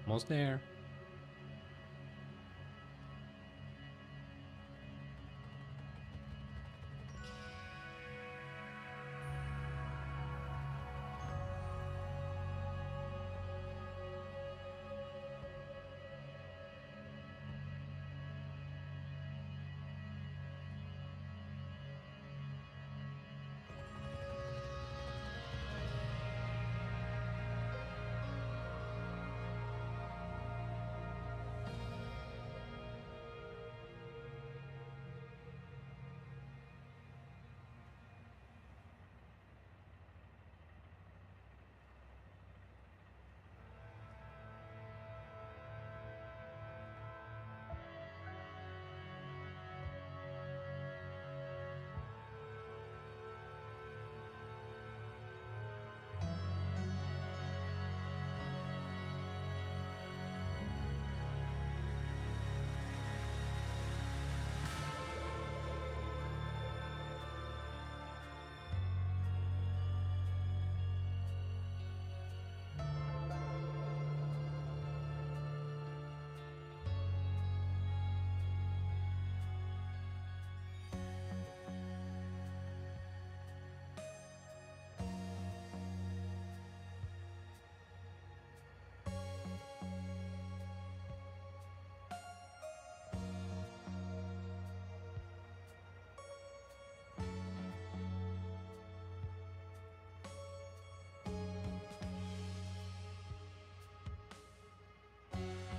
Almost there.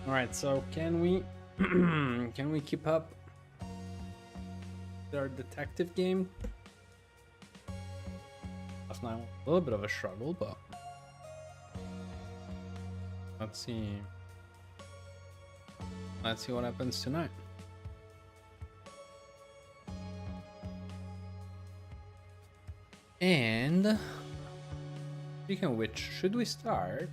All right, so can we can we keep up with our detective game? Last night a little bit of a struggle, but let's see. Let's see what happens tonight. And speaking of which, should we start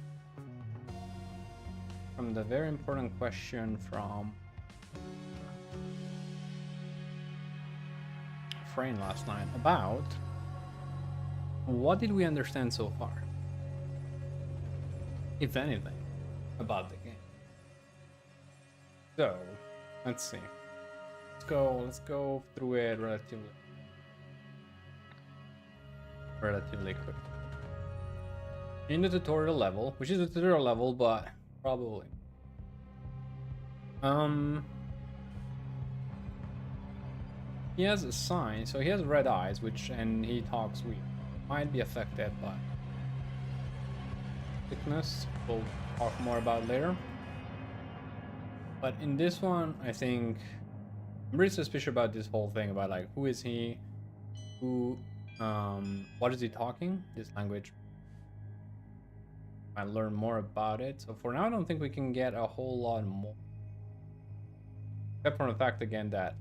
from the very important question from Frayne last night about what did we understand so far, if anything, about the game? So let's see. Let's go through it relatively quick. In the tutorial level, which is a tutorial level, but probably he has a sign, so he has red eyes, and he talks weak. Might be affected by sickness. We'll talk more about later. But in this one, I think I'm really suspicious about this whole thing about like who is he, what is he talking? This language. I learn more about it. So for now, I don't think we can get a whole lot more, except for the fact again that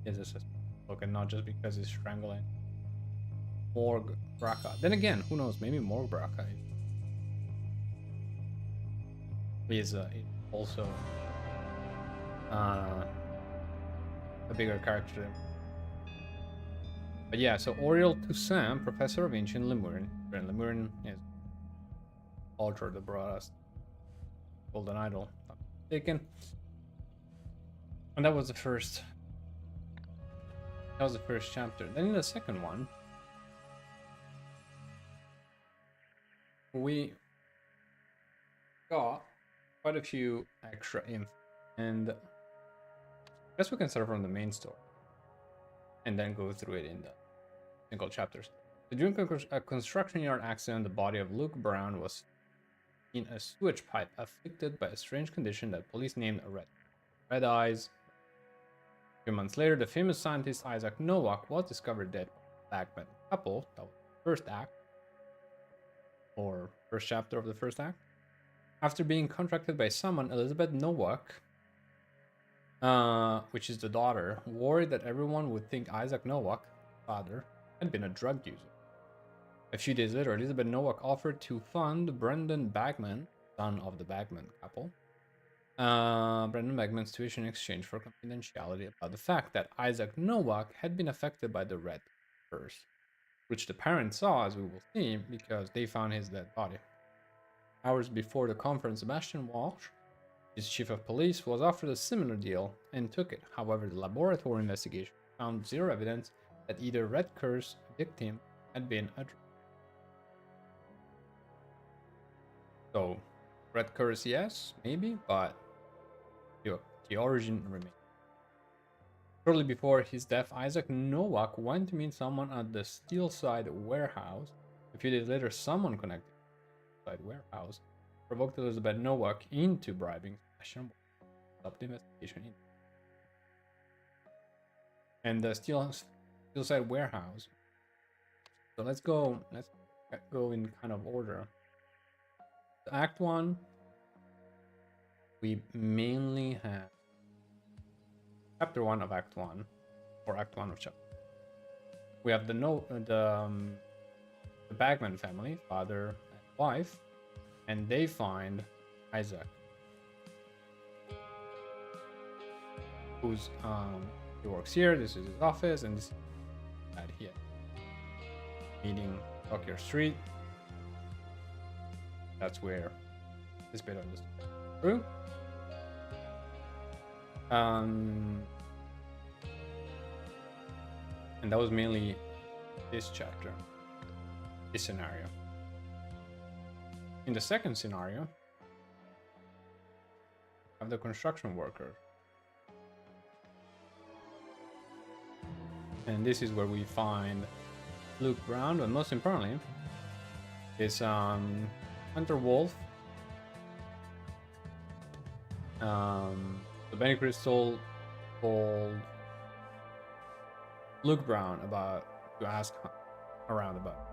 is a suspicious look, and not just because he's strangling Morg Bracca. Then again, who knows? Maybe Morg Bracca is also a bigger character. But yeah, so Auriel Toussaint, professor of ancient Lemurin. Lemurin is culture that brought us Golden Idol, if I'm not mistaken. And that was the first. That was the first chapter. Then in the second one, we got quite a few extra info, and I guess we can start from the main story and then go through it in the single chapters. During a construction yard accident, the body of Luke Brown was in a sewage pipe, afflicted by a strange condition that police named red eyes. A few months later, the famous scientist Isaac Nowak was discovered dead by a Bagman couple. That was the first act, or first chapter of the first act. After being contracted by someone, Elizabeth Nowak, which is the daughter, worried that everyone would think Isaac Nowak, father, had been a drug user. A few days later, Elizabeth Nowak offered to fund Brendan Bagman, son of the Bagman couple, Brendan Bagman's tuition in exchange for confidentiality about the fact that Isaac Nowak had been affected by the red curse, which the parents saw, as we will see, because they found his dead body. Hours before the conference, Sebastian Walsh, his chief of police, was offered a similar deal and took it. However, the laboratory investigation found zero evidence that either Red Curse victim had been a drug. So, Red Curse, yes, maybe, but the origin remains. Shortly before his death, Isaac Nowak went to meet someone at the Steelside warehouse. A few days later, someone connected to the Steelside warehouse provoked Elizabeth Nowak into bribing Sebastian Walsh to stop the investigation. And the Steelside warehouse. So let's go in kind of order. Act 1, we mainly have Chapter 1 of Act 1, or Act 1 of Chapter. We have the Bagman family, father and wife, and they find Isaac, who's he works here. This is his office, and this is at here. Meeting Tokyo Street. That's where this bit of this through. And that was mainly this chapter, this scenario. In the second scenario, of the construction worker. And this is where we find Luke Brown, but most importantly, is Hunter Wolf, the Benny Crystal told Luke Brown to ask around about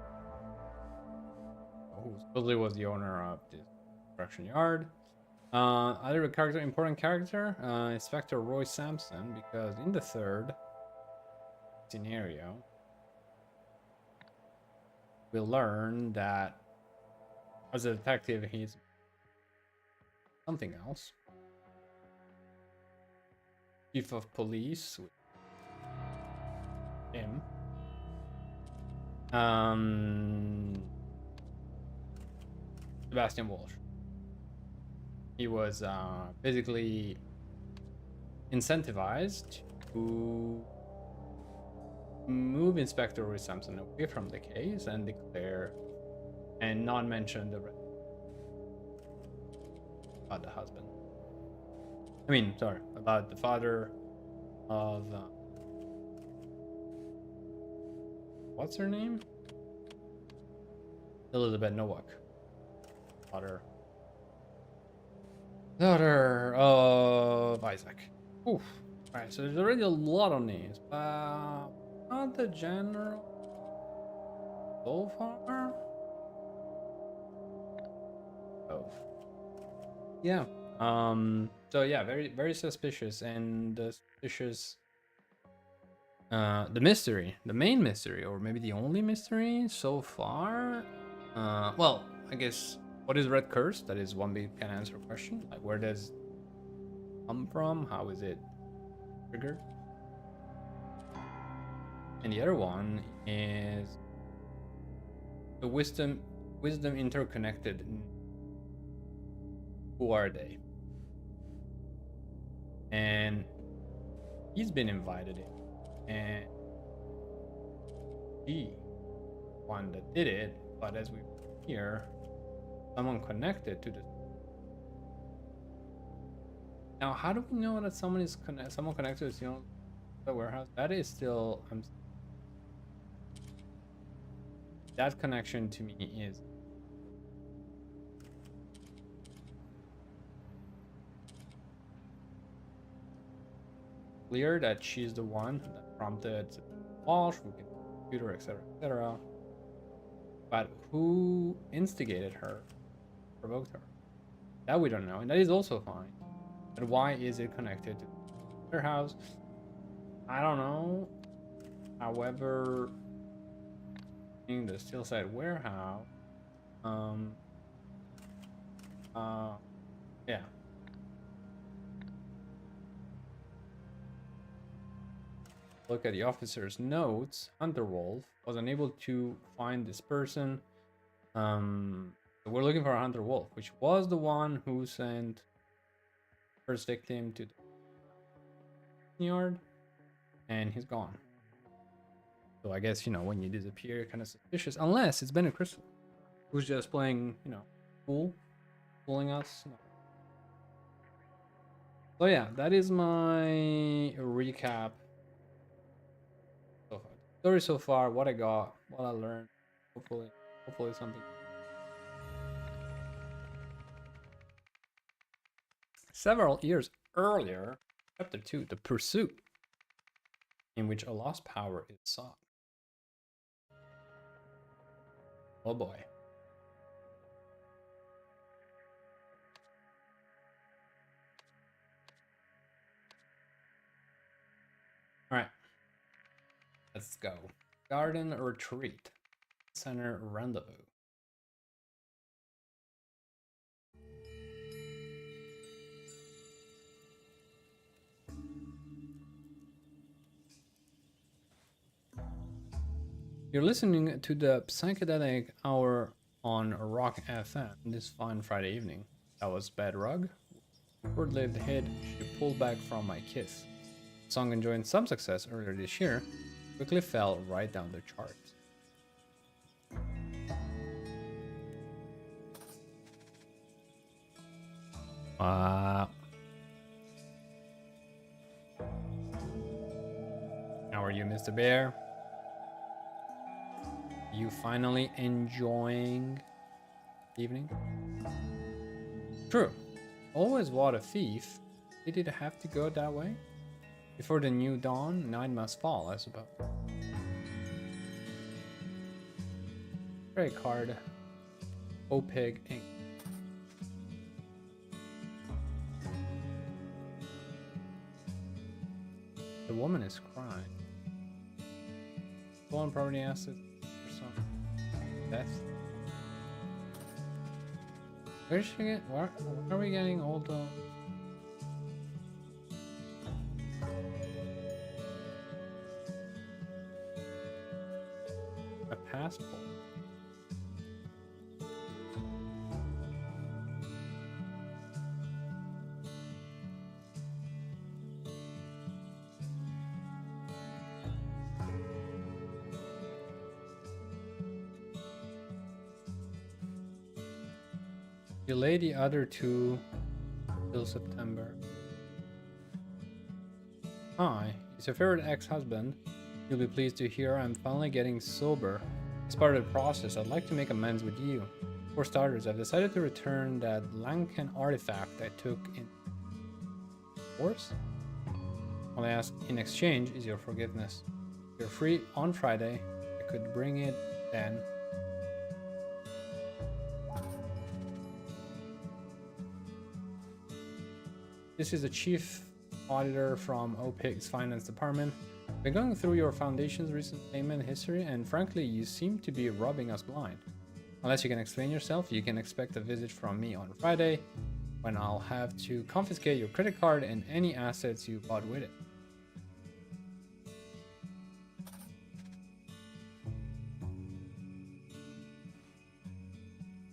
who supposedly was the owner of this construction yard. Other important character, Inspector Roy Sampson, because in the third scenario, we learn that as a detective, he's something else. Chief of police, him. Sebastian Walsh. He was basically incentivized to move Inspector Roy Sampson away from the case and declare and not mention the about the husband. I mean, sorry, about the father of what's her name? Elizabeth Nowak. Daughter of Isaac. Oof. Alright, so there's already a lot of names. Not the general so far. Oh. Yeah. So yeah, very, very suspicious, and the suspicious the mystery, the main mystery, or maybe the only mystery so far. Well, I guess, what is Red Curse? That is one big can answer question. Like, where does it come from? How is it triggered? And the other one is the wisdom interconnected. Who are they? And he's been invited in, and he one that did it, but as we hear, someone connected to this. Now, how do we know that someone is someone connected to the warehouse? That is still that connection to me is clear that she's the one that prompted Walsh, who can computer, etc., etc. But who instigated her, provoked her? That we don't know, and that is also fine. But why is it connected to the warehouse? I don't know. However, in the Steelside warehouse, yeah. Look at the officer's notes. Hunter Wolf was unable to find this person. So We're looking for a hunter wolf, which was the one who sent first victim to the yard, and he's gone. So I guess, when you disappear, kind of suspicious, unless it's Bennett Crystal, who's just playing, fooling us. So yeah, that is my recap. So far. Story so far, what I got, what I learned, hopefully something. Several years earlier, chapter 2, The Pursuit, in which a lost power is sought. Oh boy. All right. Let's go. Garden Retreat. Center Rendezvous. You're listening to the Psychedelic Hour on Rock FM this fine Friday evening. That was Bad Rug. Short-lived hit She Pulled Back From My Kiss. The song enjoying some success earlier this year quickly fell right down the charts. Wow. How are you, Mr. Bear? You finally enjoying the evening? True. Always what a thief. Did it have to go that way? Before the new dawn, night must fall, I suppose. Credit card. OPIG Inc. The woman is crying. Stolen property assets or some death. Where did she get? Where are we getting all the? A passport. Delay the other two till September. Hi, it's your favorite ex-husband. You'll be pleased to hear I'm finally getting sober. As part of the process, I'd like to make amends with you. For starters, I've decided to return that Lankan artifact I took in force. All I ask in exchange is your forgiveness. If you're free on Friday, I could bring it then. This is the chief auditor from OPIG's finance department. Been going through your foundation's recent payment history, and frankly, you seem to be robbing us blind. Unless you can explain yourself, you can expect a visit from me on Friday, when I'll have to confiscate your credit card and any assets you bought with it.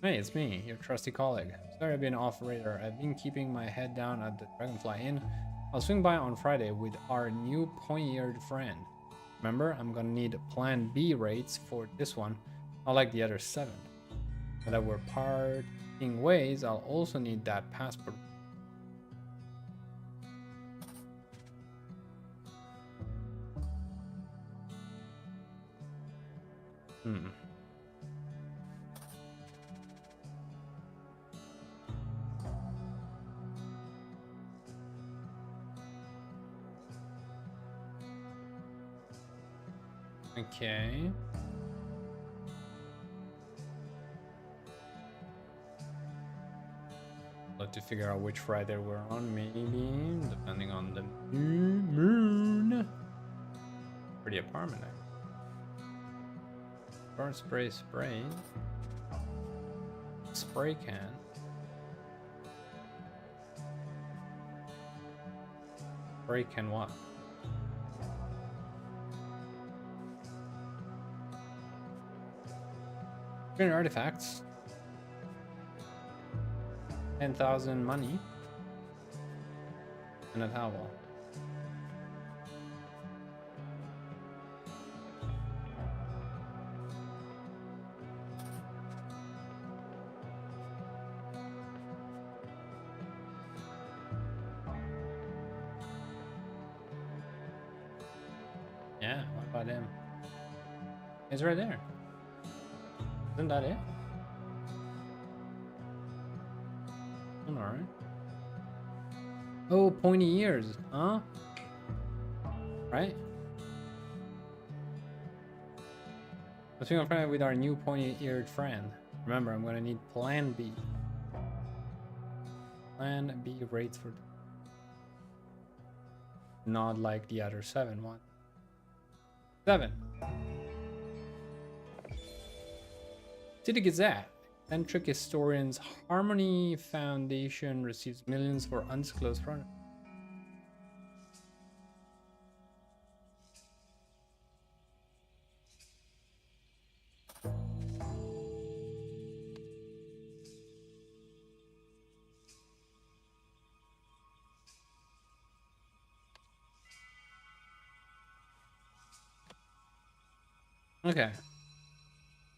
Hey, it's me, your trusty colleague. Sorry I've been off radar. I've been keeping my head down at the Dragonfly Inn. I'll swing by on Friday with our new pointy-eared friend. Remember, I'm gonna need Plan B rates for this one, unlike the other 7. Now that we're parting ways, I'll also need that passport. Okay. Let to figure out which Friday we're on, maybe, depending on the moon. Pretty apartment. Burn spray. Spray can. Spray can what? Green artifacts. 10,000 money. And a towel. Yeah, what about him? It's right there. Isn't that it? Alright. Oh, pointy ears, huh? Right? Let's be friend with our new pointy-eared friend. Remember, I'm gonna need Plan B. Plan B rates for... Not like the other 7 one. 7. City Gazette. Eccentric historians Harmony Foundation receives millions for undisclosed project. Okay.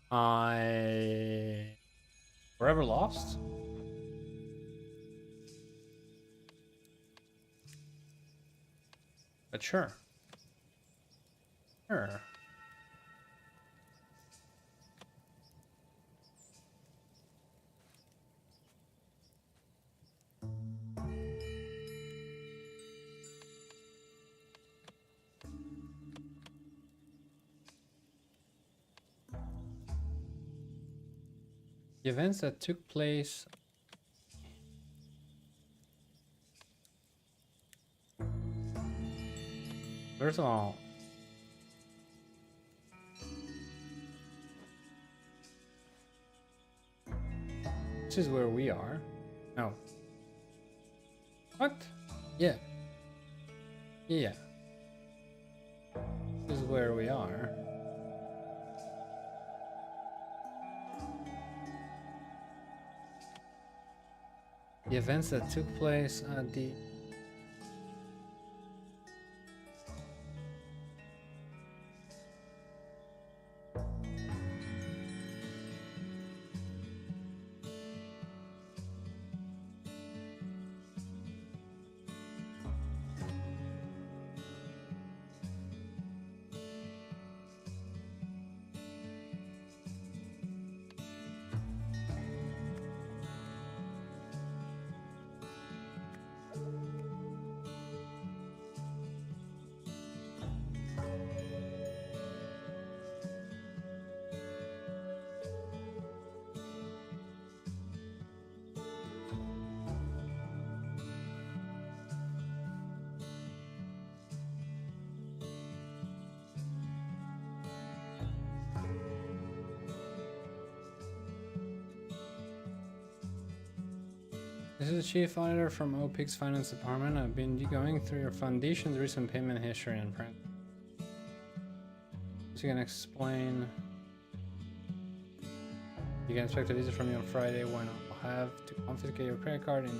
I forever lost. But sure. Sure. The events that took place. First of all, this is where we are. No. What? Yeah. Yeah. This is where we are. The events that took place at the... This is the chief auditor from OPIC's finance department. I've been going through your foundation's recent payment history and print. So you can explain. You can expect a visit from you on Friday when I'll have to confiscate your credit card and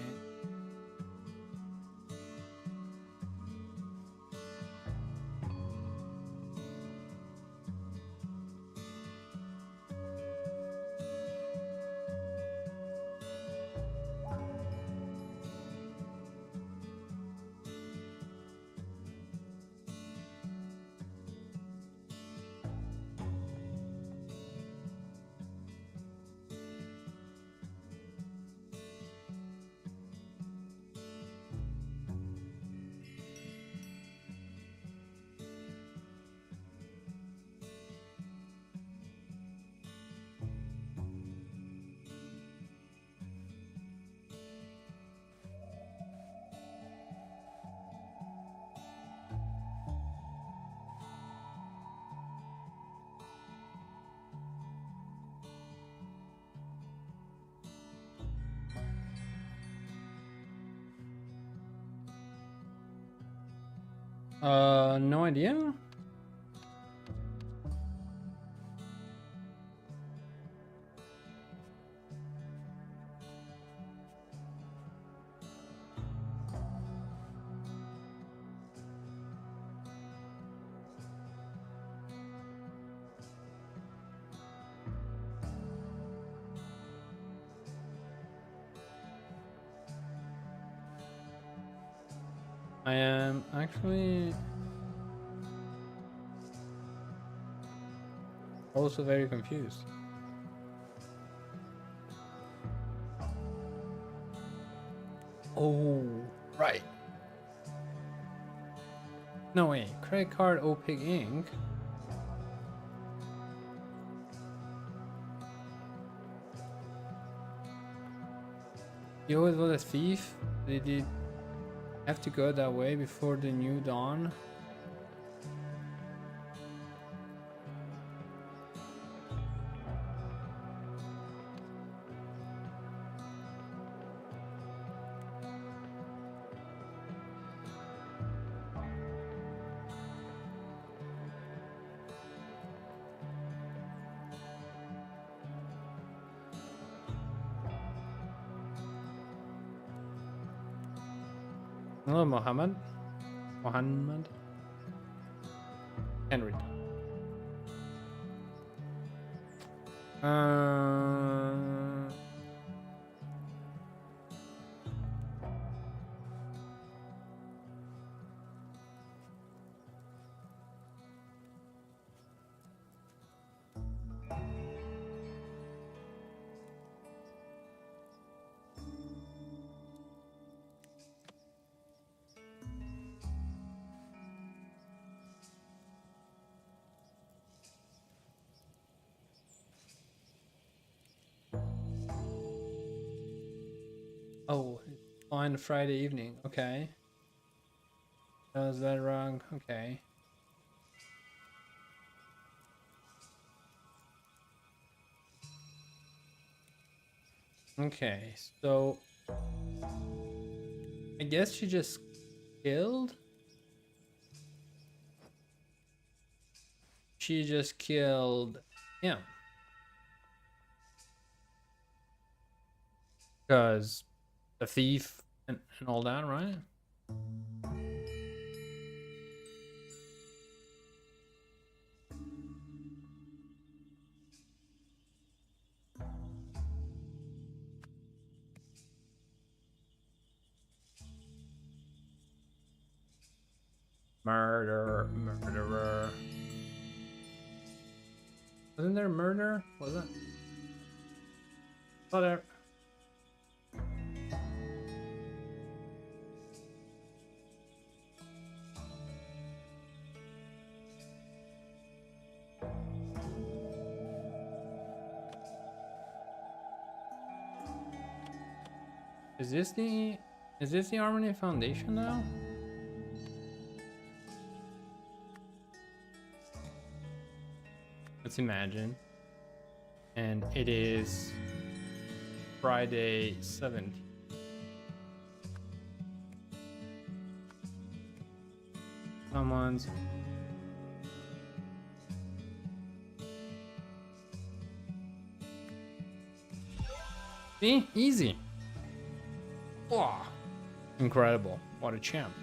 no idea. I am actually also very confused. Oh, right. No way. Credit card OPIG Inc. You always was a thief? Did he have to go that way before the new dawn? Hello, Mohammed. Mohammed. Henry. Uh, oh, on Friday evening. Okay. Was that wrong? Okay. Okay, so I guess she just killed? She just killed him. Because the thief and all that, right? Murderer. Wasn't there murder? Was it? Whatever. Is this the Harmony Foundation now? Let's imagine. And it is Friday 17th. Someone's see? Easy. Wow. Incredible. What a champ.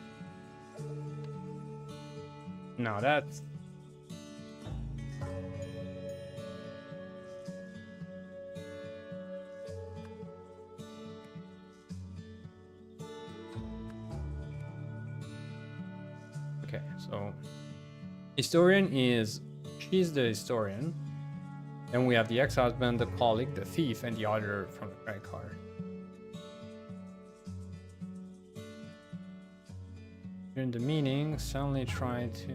Now that's okay, so historian is she's the historian. Then we have the ex-husband, the colleague, the thief, and the auditor from the credit card. During the meeting, suddenly trying to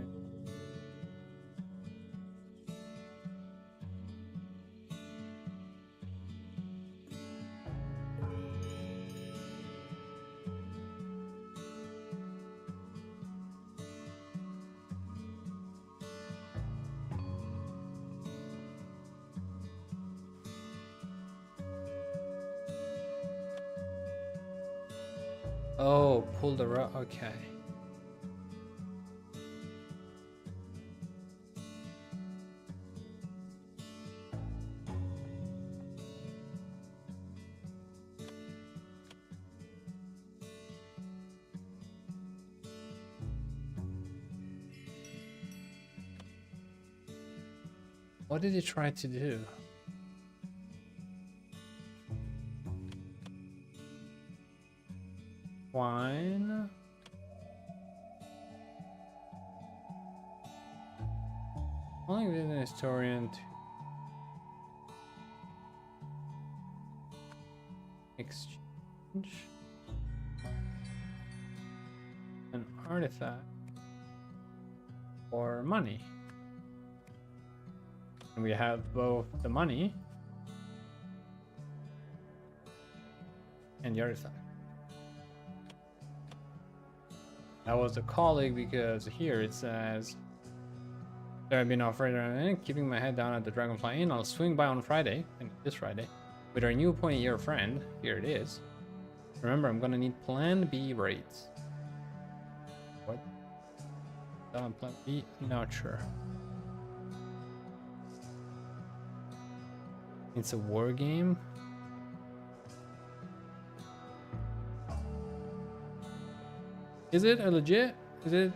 oh, pull the rug. Okay. What did he try to do? Wine. Only with an historian to exchange an artifact for money. And we have both the money and the artifact. That was a colleague because here it says there have been offered keeping my head down at the Dragonfly Inn. I'll swing by on Friday, and this Friday, with our new appointed year friend. Here it is. Remember, I'm gonna need Plan B rates. What? Plan B? Not sure. It's a war game. Is it a legit? Is it?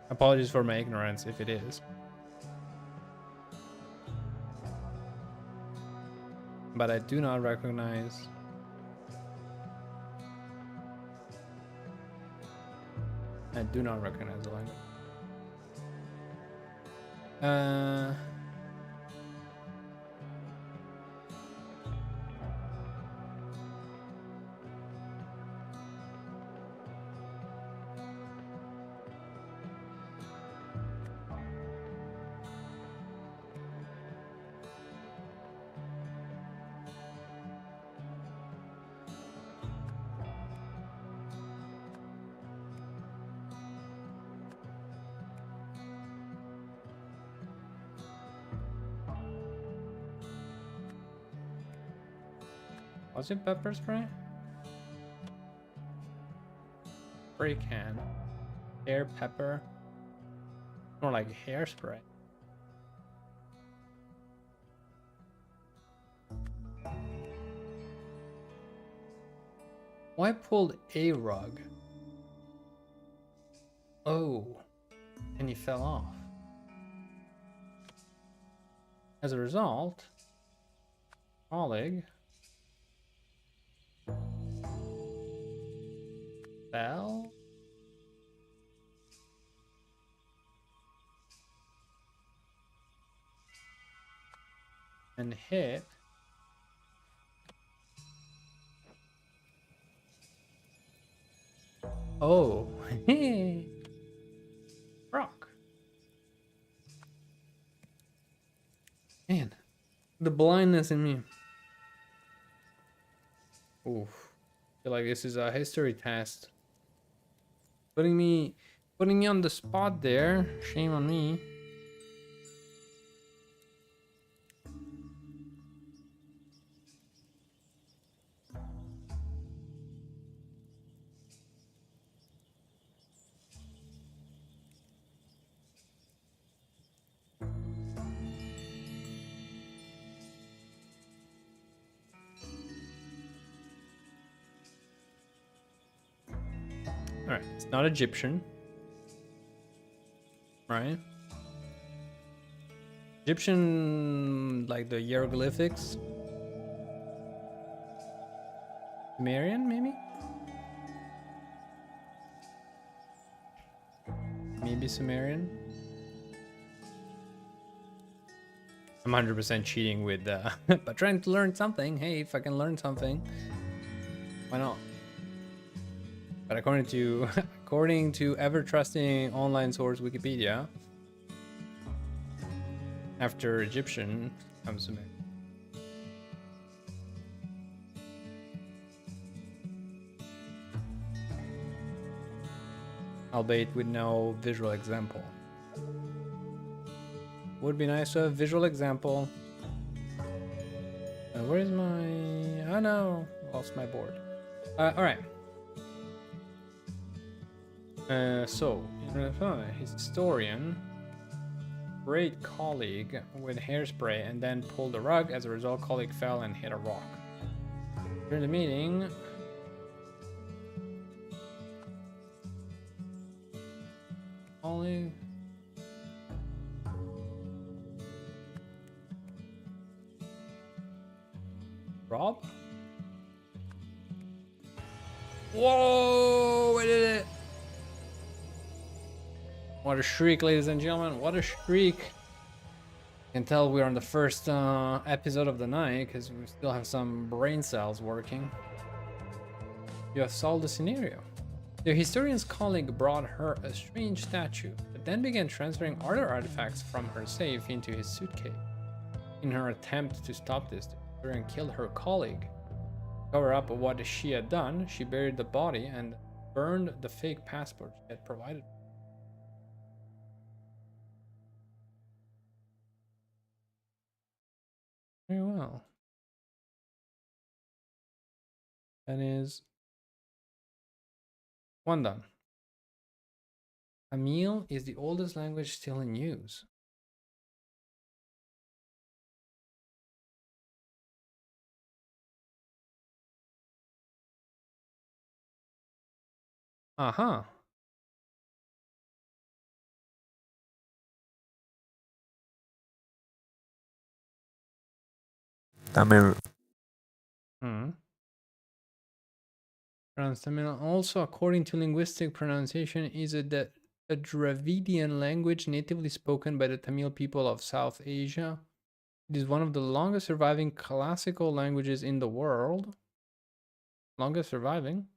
Apologies for my ignorance if it is. But I do not recognize. I do not recognize the language. Was it pepper spray? Spray can. Hair pepper. More like hairspray. Why pulled a rug? Oh, and he fell off. As a result, colleague fell and hit oh rock. Man, the blindness in me. Oof. I feel like this is a history test. Putting me on the spot there. Shame on me. Alright, it's not Egyptian. Right? Egyptian, like the hieroglyphics. Sumerian, maybe? Maybe Sumerian? I'm 100% cheating with, but trying to learn something. Hey, if I can learn something, why not? But according to ever-trusting online source Wikipedia, after Egyptian comes Sumerian. Albeit with no visual example. Would be nice to have a visual example. Where's my... Oh no, lost my board. Alright. So, his historian, great colleague with hairspray and then pulled the rug. As a result, colleague fell and hit a rock. During the meeting, colleague Rob? Whoa, I did it! What a shriek, ladies and gentlemen, what a shriek. can tell we're on the first episode of the night because we still have some brain cells working. You have solved the scenario. The historian's colleague brought her a strange statue, but then began transferring other artifacts from her safe into his suitcase. In her attempt to stop this, the historian killed her colleague. To cover up what she had done, she buried the body and burned the fake passport she had provided. Very well. That is one done. Tamil is the oldest language still in use. Uh-huh. Tamil. Tamil also, according to linguistic pronunciation, is a Dravidian language natively spoken by the Tamil people of South Asia. It is one of the longest surviving classical languages in the world. Longest surviving,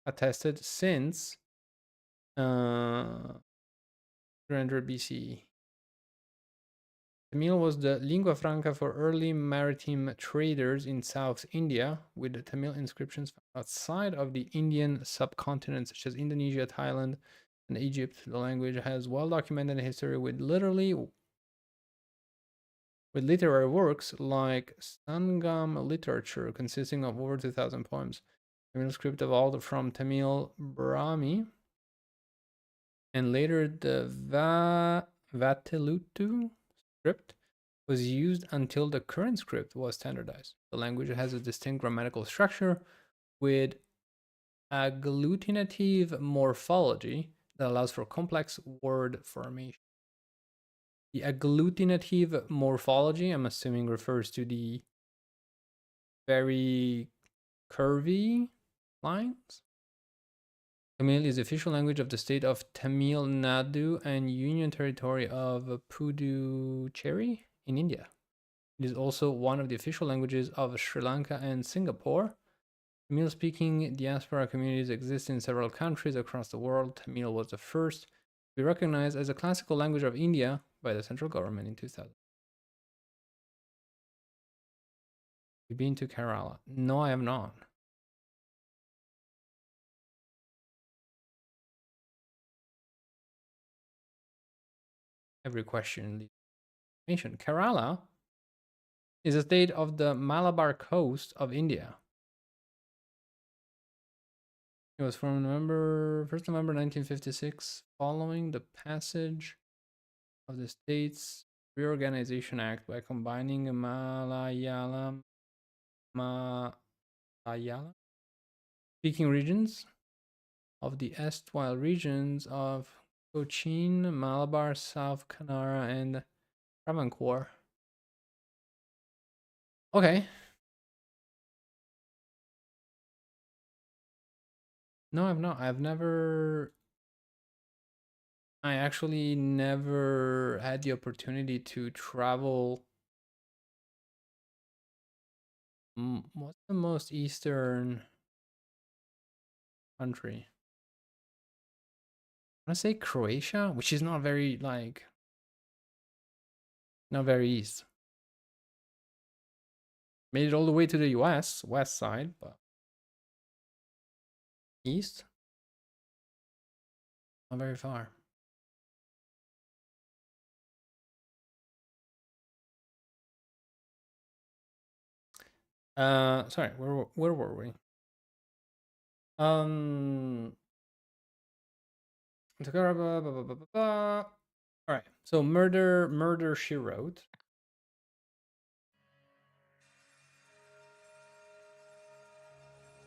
attested since 300 BCE. Tamil was the lingua franca for early maritime traders in South India, with the Tamil inscriptions outside of the Indian subcontinent, such as Indonesia, Thailand, and Egypt. The language has well-documented history with literary works like Sangam literature, consisting of over 2,000 poems. Tamil script evolved from Tamil Brahmi, and later the Vatteluttu script was used until the current script was standardized. The language has a distinct grammatical structure with agglutinative morphology that allows for complex word formation. The agglutinative morphology, I'm assuming, refers to the very curvy lines. Tamil is the official language of the state of Tamil Nadu and Union Territory of Puducherry in India. It is also one of the official languages of Sri Lanka and Singapore. Tamil-speaking diaspora communities exist in several countries across the world. Tamil was the first to be recognized as a classical language of India by the central government in 2000. You've been to Kerala? No, I have not. Every question leads. Kerala is a state of the Malabar coast of India. It was from 1st November 1956, following the passage of the state's Reorganization Act by combining Malayalam speaking regions of the erstwhile regions of Cochin, Malabar, South Kanara, and Travancore. Okay. No, I've not. I actually never had the opportunity to travel. What's the most eastern country? I want to say Croatia, which is not very, not very east. Made it all the way to the US, west side, but east? Not very far. Sorry, where were we? All right, so Murder She Wrote.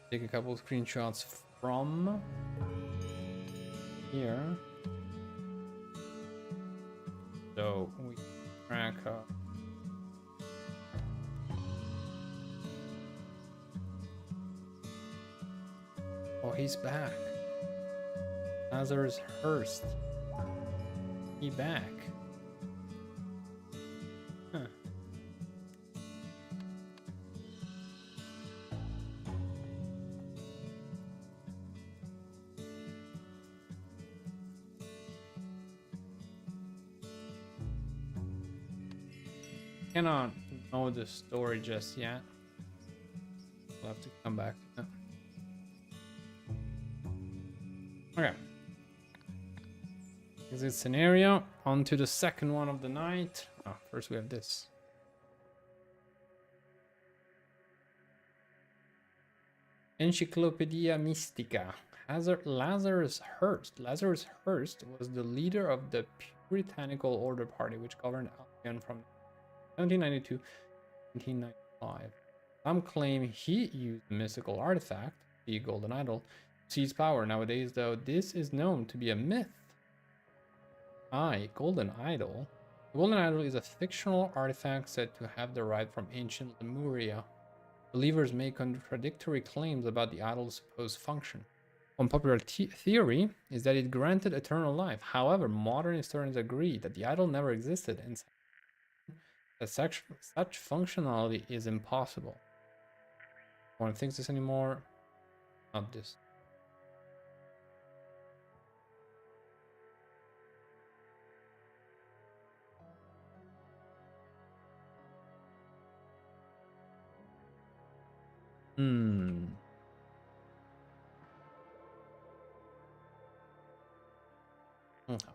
Take a couple of screenshots from here. So we track oh, he's back. Nazar's Hearst. He back. Huh. cannot know the story just yet. We'll have to come back to that. Okay. Exit scenario. On to the second one of the night. Oh, first we have this. Encyclopedia Mystica. Lazarus Hearst. Lazarus Hearst was the leader of the Puritanical Order Party, which governed Albion from 1792 to 1995. Some claim he used a mystical artifact, the Golden Idol, to seize power. Nowadays, though, this is known to be a myth. Golden Idol. The Golden Idol is a fictional artifact said to have derived from ancient Lemuria. Believers make contradictory claims about the idol's supposed function. One popular theory is that it granted eternal life. However, modern historians agree that the idol never existed and that such functionality is impossible. No one thinks this anymore. Not this. Okay.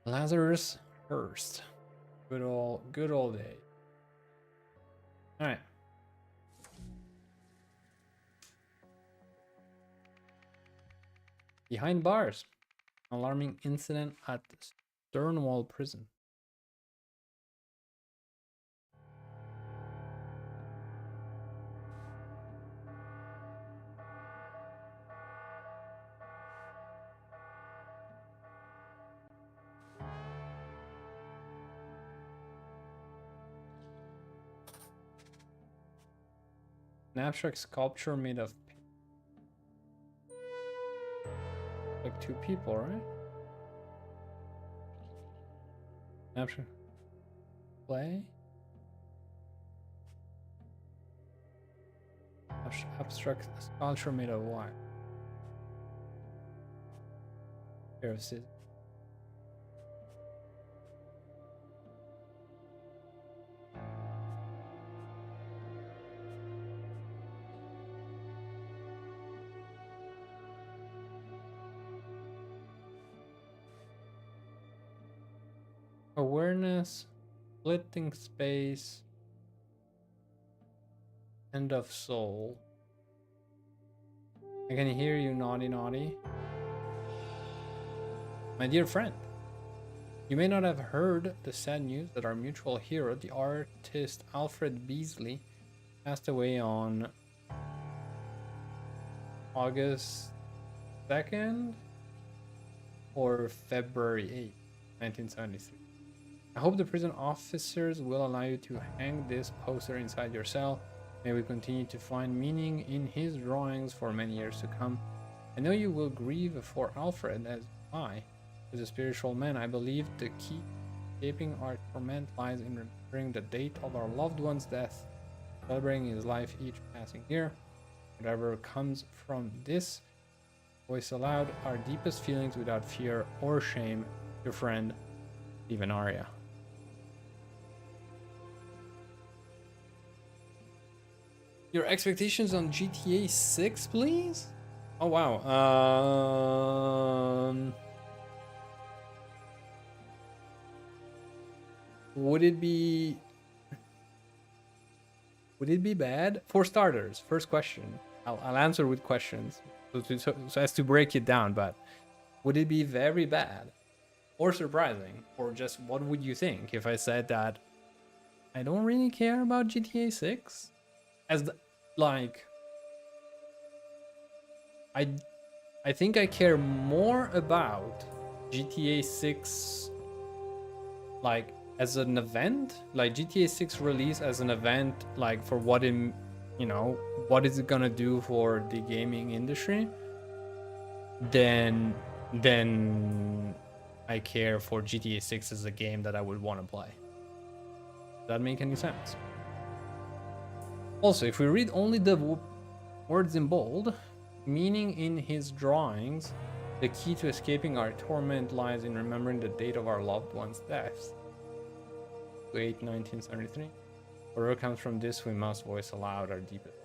Lazarus Hearst. Good old day. All right. Behind bars. Alarming incident at Sternwall Prison. An abstract sculpture made of like two people, right? Abstract play. Abstract sculpture made of what? Pair of scissors. Awareness, splitting space, end of soul. I can hear you, naughty. My dear friend, you may not have heard the sad news that our mutual hero, the artist Alfred Beasley, passed away on August 2nd or February 8th, 1973. I hope the prison officers will allow you to hang this poster inside your cell. May we continue to find meaning in his drawings for many years to come. I know you will grieve for Alfred, as I. As a spiritual man, I believe the key to escaping our torment lies in remembering the date of our loved one's death, celebrating his life each passing year. Whatever comes from this, voice aloud our deepest feelings without fear or shame. Your friend, Stephen Aria. Your expectations on GTA 6, please? Oh, wow. Would it be bad? For starters, first question. I'll answer with questions so as to break it down, but would it be very bad or surprising, or just what would you think if I said that I don't really care about GTA 6? As like, I think I care more about GTA 6 like as an event, like GTA 6 release as an event, like for what what is it gonna do for the gaming industry, then I care for GTA 6 as a game that I would want to play. Does that make any sense? Also, if we read only the words in bold, meaning in his drawings The key to escaping our torment lies in remembering the date of our loved one's death. 1973. Whatever comes from this, we must voice aloud our deepest.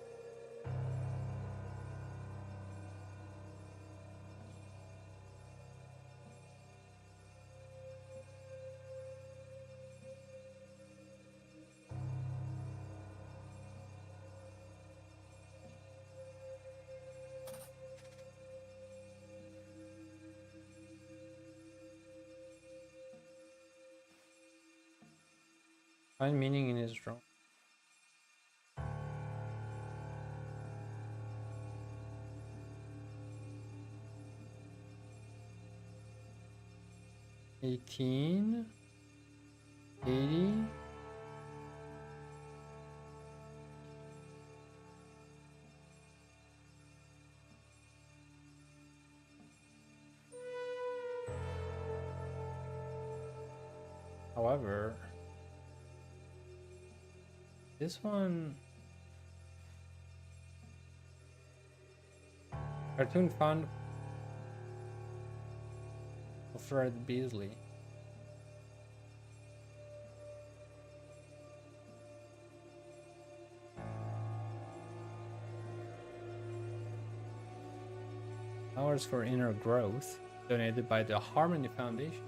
Find meaning in his drum. $18.80. However, this one, Cartoon Fund of Fred Beasley. Hours for Inner Growth, donated by the Harmony Foundation.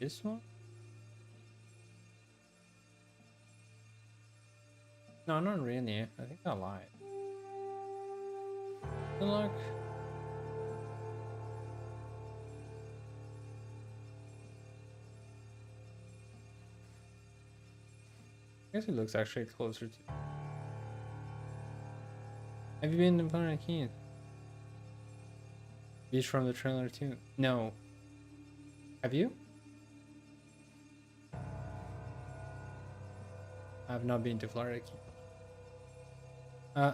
This one? No, not really. I think I lied. Good luck. I guess it looks actually closer to. Have you been to Planet Keys? Beach from the trailer too? No. Have you? I have not been to Florida Keys.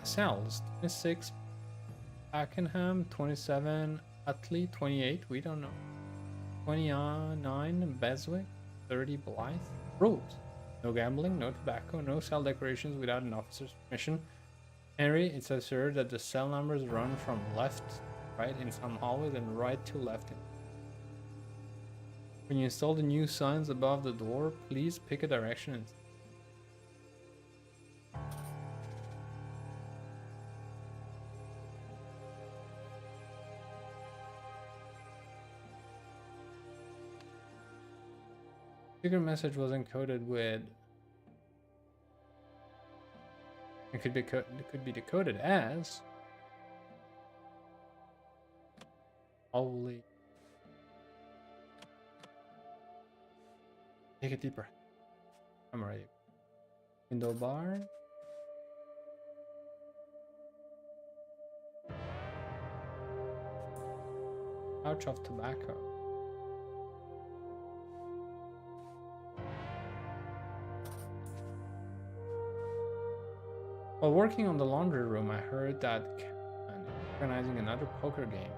Cells, 26 Pakenham, 27 Utley, 28, we don't know. 29 Beswick, 30 Blythe. Rules: no gambling, no tobacco, no cell decorations without an officer's permission. Henry, it's assured that the cell numbers run from left to right in some hallways and right to left. When you install the new signs above the door, please pick a direction and secret message was encoded with. It could be decoded as. Holy. Take a deep breath. I'm ready. Window bar. Pouch of tobacco. While working on the laundry room, I heard that Cameron is organizing another poker game.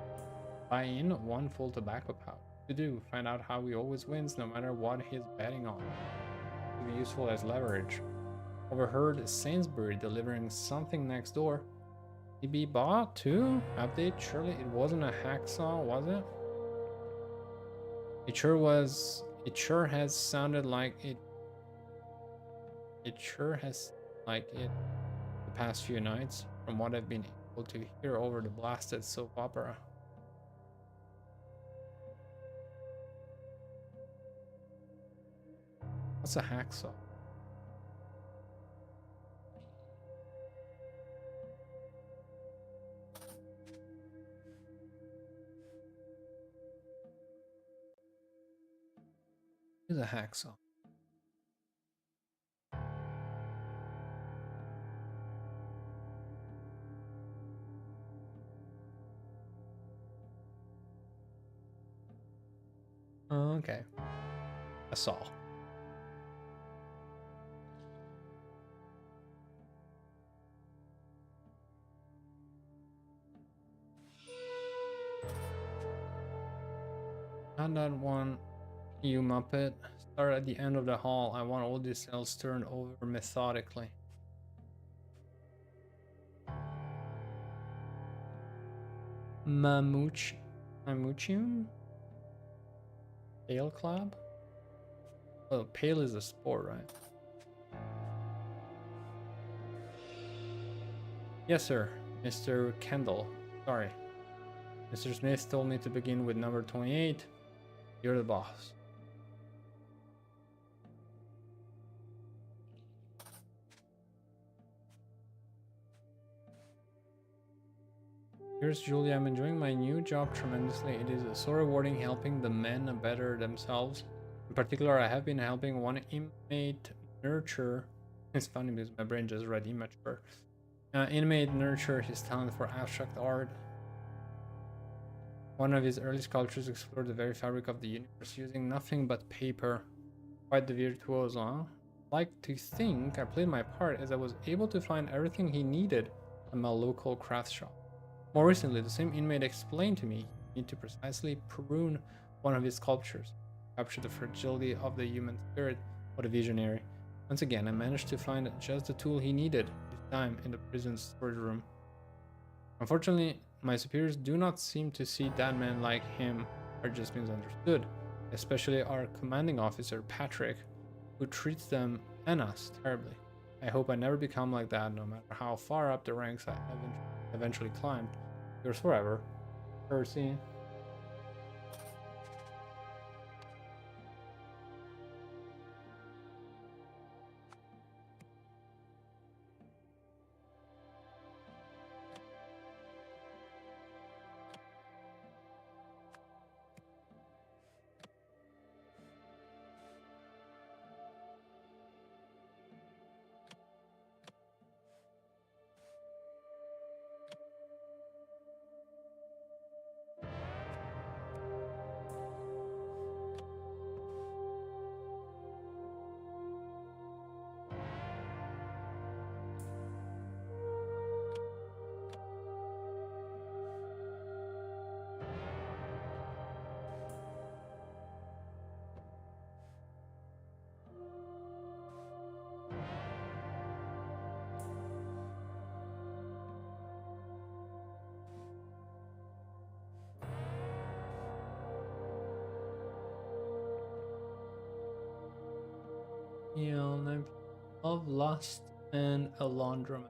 Buy in one full tobacco pouch. To do, find out how he always wins no matter what he's betting on. To be useful as leverage. Overheard Sainsbury delivering something next door. TB bought too? Update? Surely it wasn't a hacksaw, was it? It sure was. It sure has sounded like it. It sure has like it. Past few nights, from what I've been able to hear over the blasted soap opera. What's a hacksaw? What is a hacksaw? Oh, okay. A saw. Not that one, you muppet. Start at the end of the hall. I want all these cells turned over methodically. Mamuchium? Pale Club? Oh, pale is a spore, right? Yes, sir, Mr. Kendall. Sorry. Mr. Smith told me to begin with number 28. You're the boss. Here's Julie. I'm enjoying my new job tremendously. It is so rewarding helping the men better themselves. In particular, I have been helping one inmate nurture. It's funny because my brain just read immature. Inmate nurture his talent for abstract art. One of his early sculptures explored the very fabric of the universe using nothing but paper. Quite the virtuoso, huh? Like to think I played my part as I was able to find everything he needed at my local craft shop. More recently, the same inmate explained to me he needed to precisely prune one of his sculptures, capture the fragility of the human spirit. What a visionary. Once again, I managed to find just the tool he needed, this time in the prison's storage room. Unfortunately, my superiors do not seem to see that man like him are just misunderstood, especially our commanding officer, Patrick, who treats them and us terribly. I hope I never become like that, no matter how far up the ranks I eventually climbed. Yours forever, Percy. Yeah, of Lust and a Laundromat.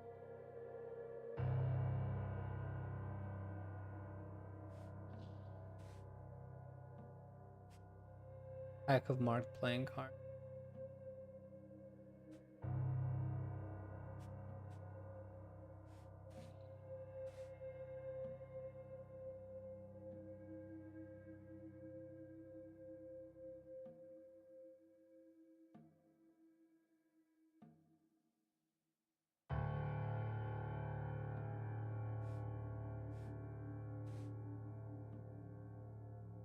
Pack of marked playing cards.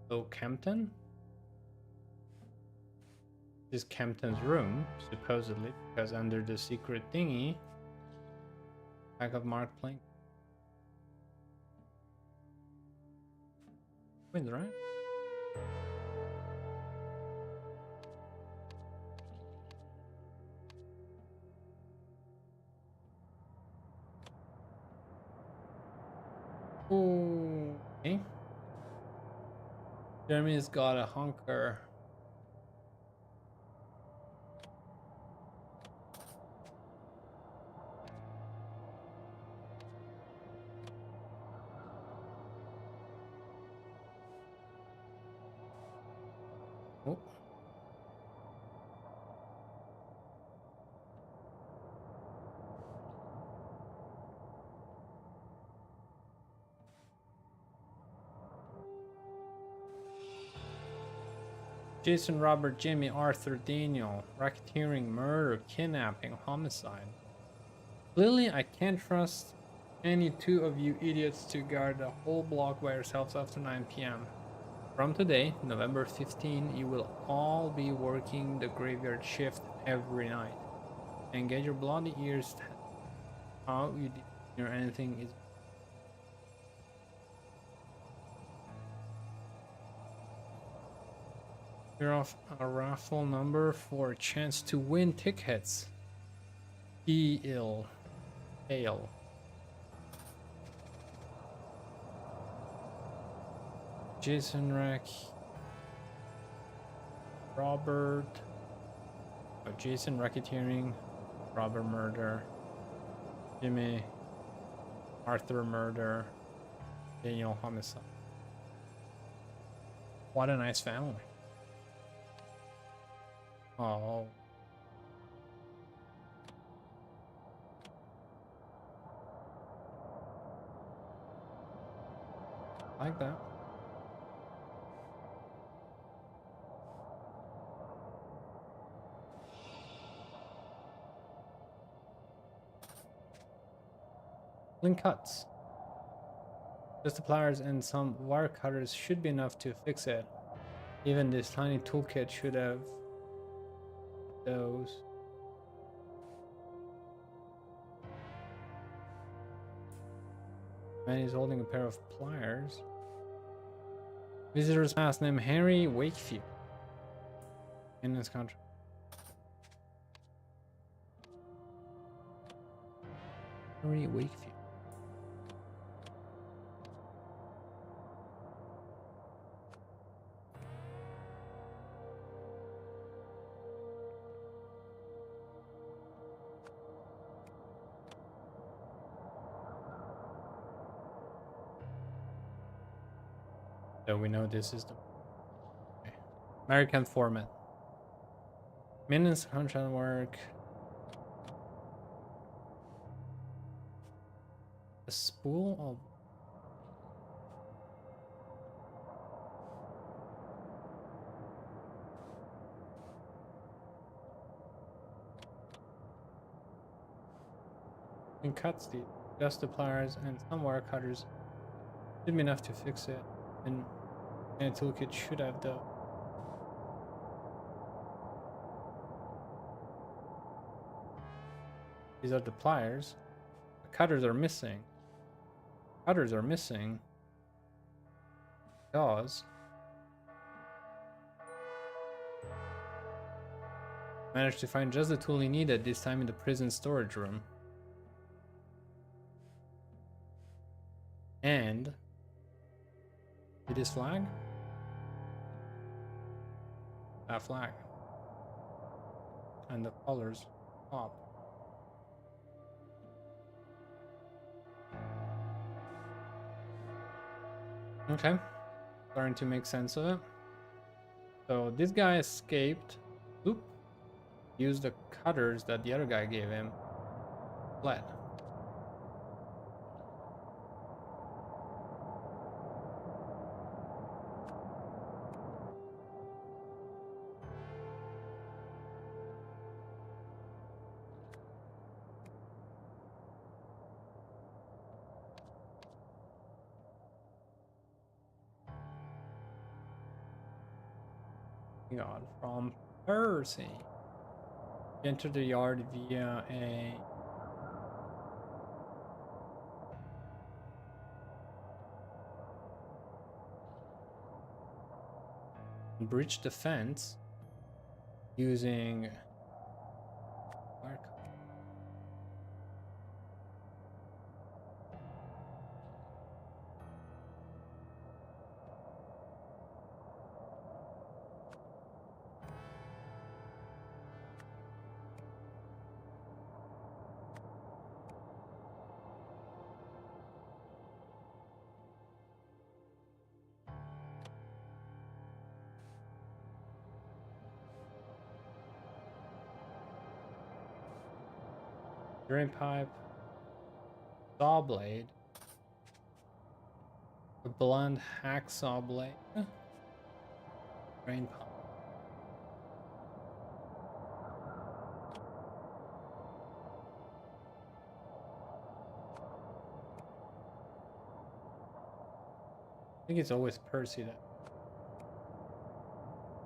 So Kempton? This is Kempton's room, supposedly, because under the secret thingy, pack of marked playing. Wins, right? Okay. Jeremy's got a hunker. Oh. Jason, Robert, Jimmy, Arthur, Daniel, racketeering, murder, kidnapping, homicide. Clearly, I can't trust any two of you idiots to guard the whole block by yourselves after 9 p.m. From today, November 15, you will all be working the graveyard shift every night. And get your bloody ears out you or anything is. You're off a raffle number for a chance to win tickets. Be ill. Fail. Jason Rack, Robert, Jason racketeering, Robert murder, Jimmy, Arthur murder, Daniel homicide. What a nice family. Oh. Like that. Link cuts. Just the pliers and some wire cutters should be enough to fix it. Even this tiny toolkit should have those. Man is holding a pair of pliers. Visitor's pass name Henry Wakefield. In this contract. Henry Wakefield. So we know this is the American format. Maintenance contract work. A spool of and cuts the just the pliers and some wire cutters should be enough to fix it. And a toolkit should have the these are the pliers. The cutters are missing. Cutters are missing. Jaws. Managed to find just the tool he needed, this time in the prison storage room. And see this flag? That flag. And the colors up. Okay. Starting to make sense of it. So this guy escaped. Oop. Used the cutters that the other guy gave him. Fled. God, from Percy. Enter the yard via a breach the fence using drain pipe, saw blade, a blunt hacksaw blade, drain pipe. I think it's always Percy that.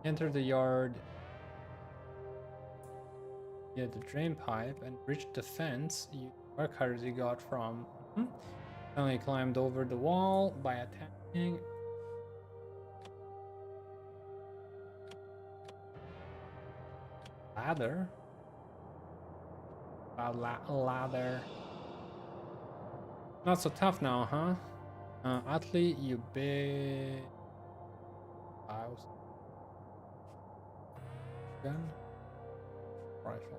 Enter the yard. Yeah, the drain pipe and breach the fence. Wire cutters you got from. Finally climbed over the wall by attacking. Ladder. Ladder. Not so tough now, huh? Atlee, you big. House. Gun. Rifle.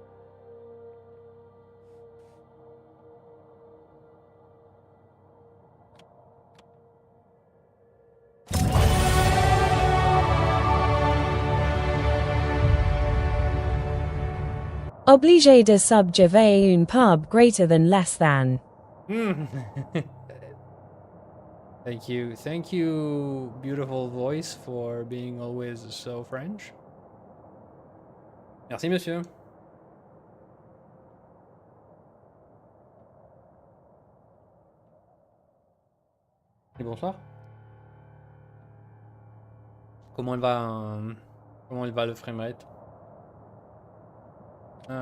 Obligé de subjuguer une pub greater than less than. Thank you, beautiful voice, for being always so French. Merci, monsieur. Et bonsoir. Comment il va le framerate?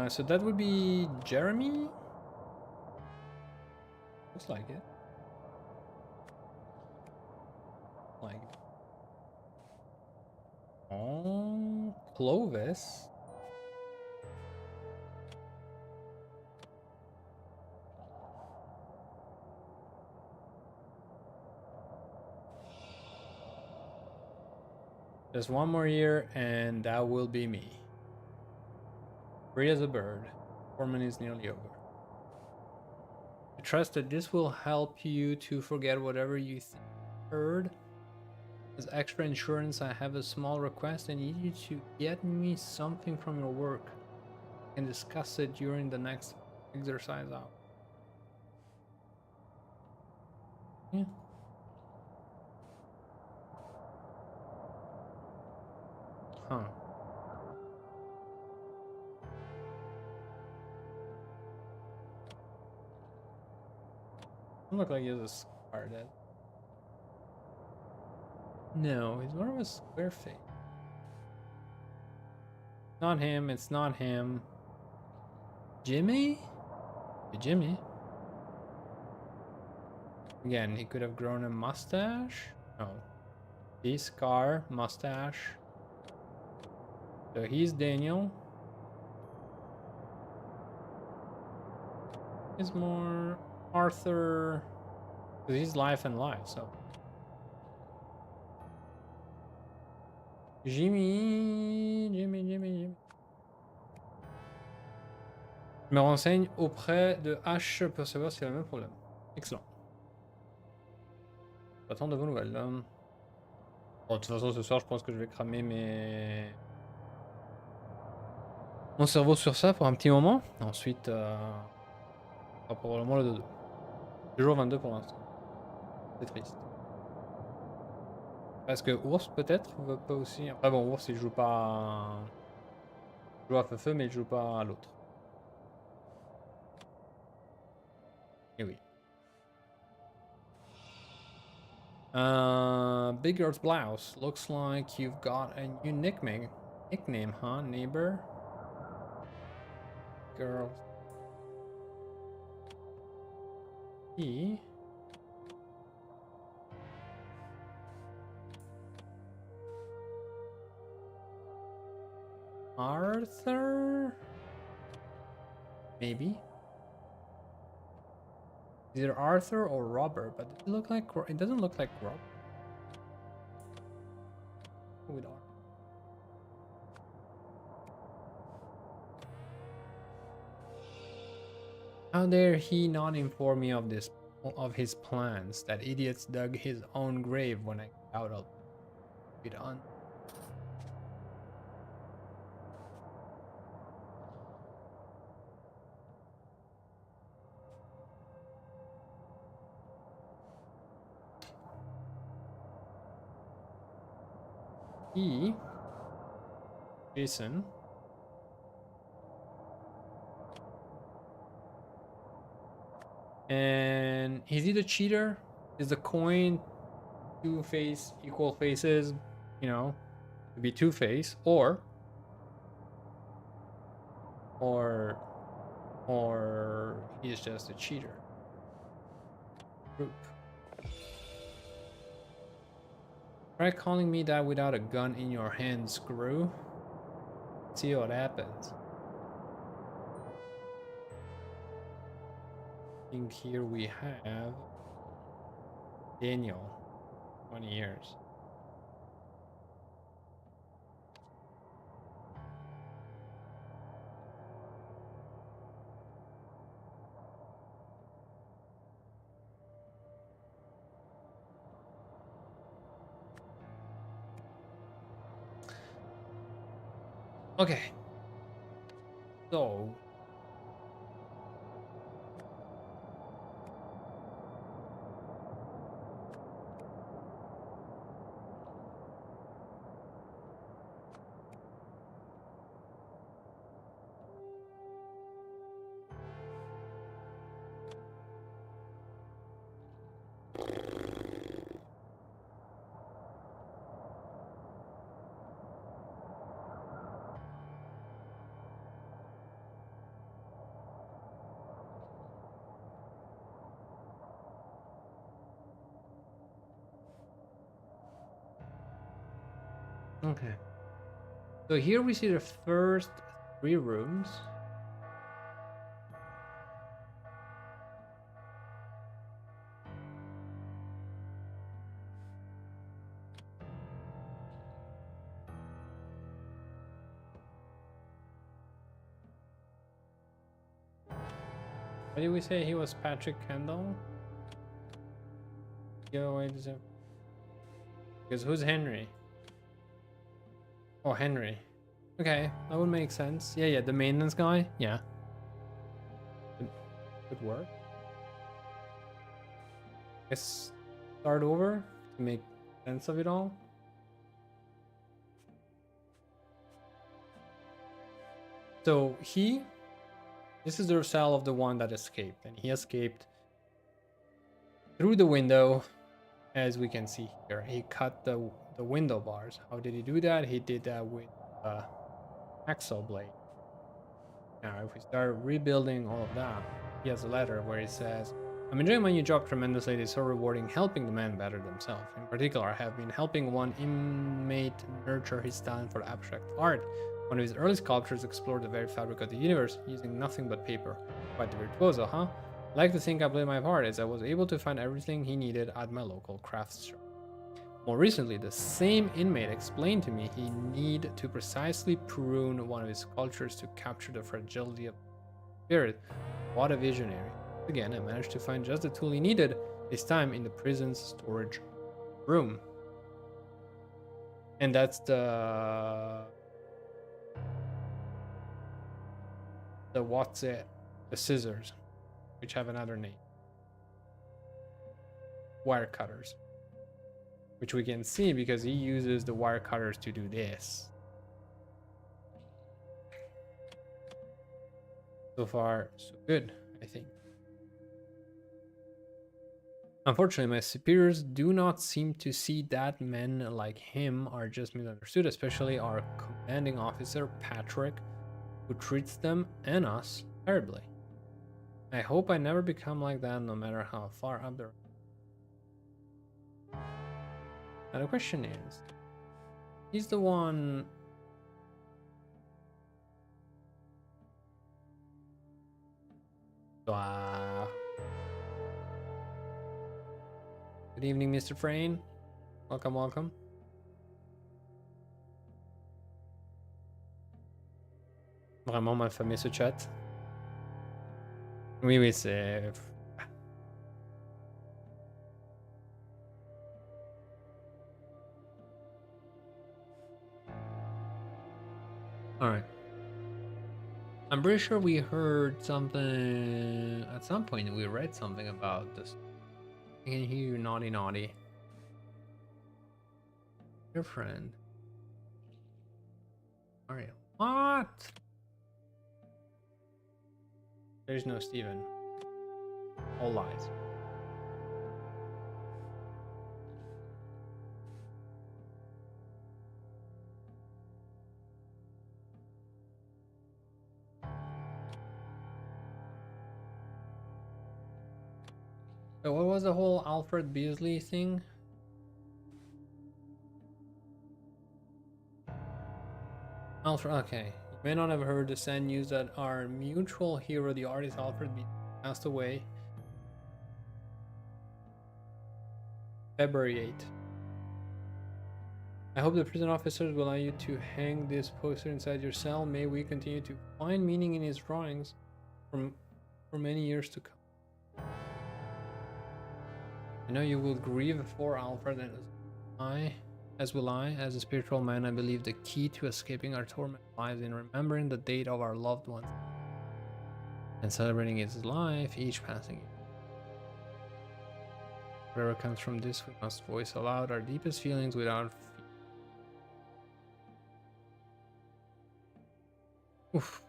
So that would be Jeremy? Looks like it. Like. Oh, Clovis. Just one more year and that will be me. Free as a bird. 4 minutes nearly over. I trust that this will help you to forget whatever you heard. As extra insurance, I have a small request. I need you to get me something from your work. I can discuss it during the next exercise hour. Yeah. Huh. Doesn't look like he has a scar dead. No, he's more of a square face. Not him, it's not him. Jimmy? Jimmy? Again, he could have grown a mustache. No. See, scar, mustache. So he's Daniel. He's more Arthur. Because he's life and life, so. Jimmy. Je me renseigne auprès de H pour savoir si c'est le même problème. Excellent. J'attends de vos nouvelles. Bon, de toute façon, ce soir, je pense que je vais cramer mon cerveau sur ça pour un petit moment. Ensuite, probablement le dodo. Toujours 22 pour l'instant. C'est triste. Parce que Ours, peut-être, veut pas aussi. Après, bon, Ours, il joue pas. Il joue à Feu, mais il joue pas à l'autre. Et oui. Big Girl's Blouse. Looks like you've got a new nickname. Nickname, huh, neighbor? Girl. E. Arthur? Maybe. Either Arthur or Robert, but it doesn't look like Robert. With Arthur. How dare he not inform me of his plans? That idiot's dug his own grave when I got out of it on. Jason. And is he the cheater? Is the coin two-face equal faces, you know, to be two-face, or he's just a cheater? Group. Try calling me that without a gun in your hand, screw. See what happens. I think here we have Daniel, 20 years. Okay. So. Okay. So here we see the first 3 rooms. What did we say he was Patrick Kendall? Yo, wait a second. Because who's Henry? Oh, Henry. Okay, that would make sense. Yeah, the maintenance guy. Yeah. Good work. Guess start over to make sense of it all. So this is the cell of the one that escaped, and he escaped through the window, as we can see here. He cut the window bars. How did he do that? He did that with axle blade. Now, if we start rebuilding all of that, he has a letter where he says, "I'm enjoying my new job tremendously. It is so rewarding helping the men better themselves. In particular, I have been helping one inmate nurture his talent for abstract art. One of his early sculptures explored the very fabric of the universe using nothing but paper. Quite the virtuoso, huh? I like to think I played my part, as I was able to find everything he needed at my local crafts shop. More recently, the same inmate explained to me he need to precisely prune one of his sculptures to capture the fragility of spirit. What a visionary. Again, I managed to find just the tool he needed, this time in the prison's storage room." And that's the what's it? The scissors, which have another name. Wire cutters. Which we can see because he uses the wire cutters to do this. So far, so good, I think. Unfortunately, my superiors do not seem to see that men like him are just misunderstood, especially our commanding officer, Patrick, who treats them and us terribly. I hope I never become like that, no matter how far up there. Now the question is, he's the one... Good evening, Mr. Frayne. Welcome, welcome. Vraiment mal famé ce chat. Oui, c'est... Alright. I'm pretty sure we heard something... At some point we read something about this. I can hear you naughty naughty. Your friend. Mario. What? There's no Steven. All lies. So what was the whole Alfred Beasley thing? Alfred, okay. You may not have heard the sad news that our mutual hero, the artist Alfred Beasley, passed away February 8th. I hope the prison officers will allow you to hang this poster inside your cell. May we continue to find meaning in his drawings for many years to come. I know you will grieve for Alfred and I as will I. As a spiritual man, I believe the key to escaping our torment lies in remembering the date of our loved ones and celebrating its life each passing year. Whatever comes from this, we must voice aloud our deepest feelings without fear. Oof.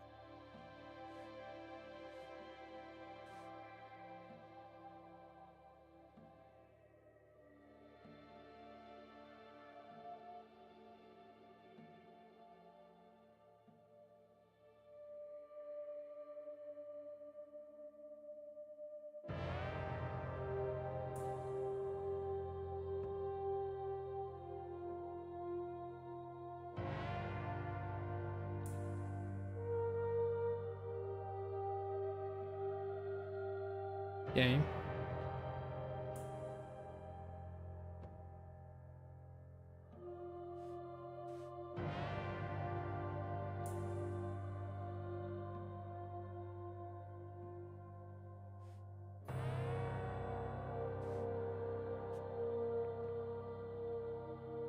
Game.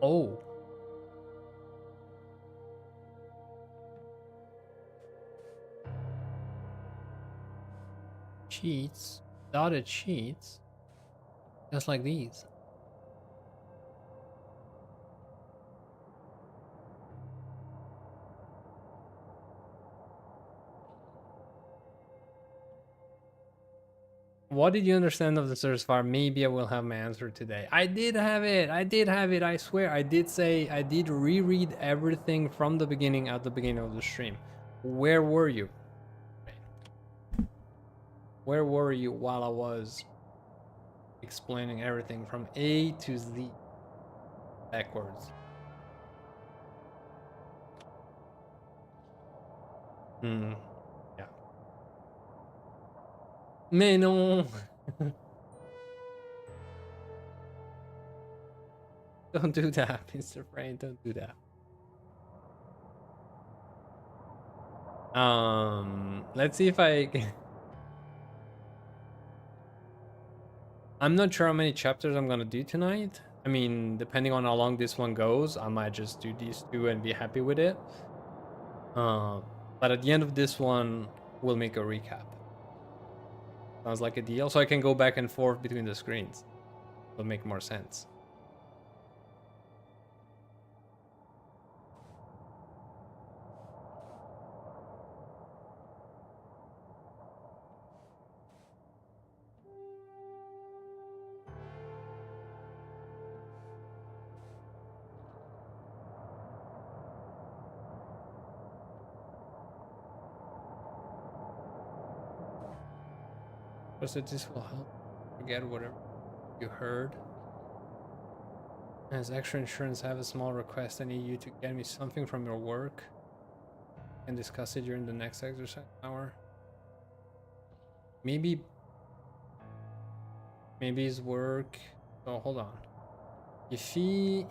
Oh. Cheats. Dotted sheets. Just like these. What did you understand of the search far? Maybe I will have my answer today. I did have it. I did have it. I swear. I did reread everything from the beginning at the beginning of the stream. Where were you? Where were you while I was explaining everything from A to Z backwards? Yeah. Mais non. Don't do that, Mr. Brain. Don't do that. Let's see if I can. I'm not sure how many chapters I'm gonna do tonight. I mean, depending on how long this one goes, I might just do these two and be happy with it. But at the end of this one, we'll make a recap. Sounds like a deal. So I can go back and forth between the screens. It'll make more sense. Trust that this will help forget whatever you heard. As extra insurance, I have a small request. I need you to get me something from your work and discuss it during the next exercise hour. Maybe his work. Oh, hold on. If he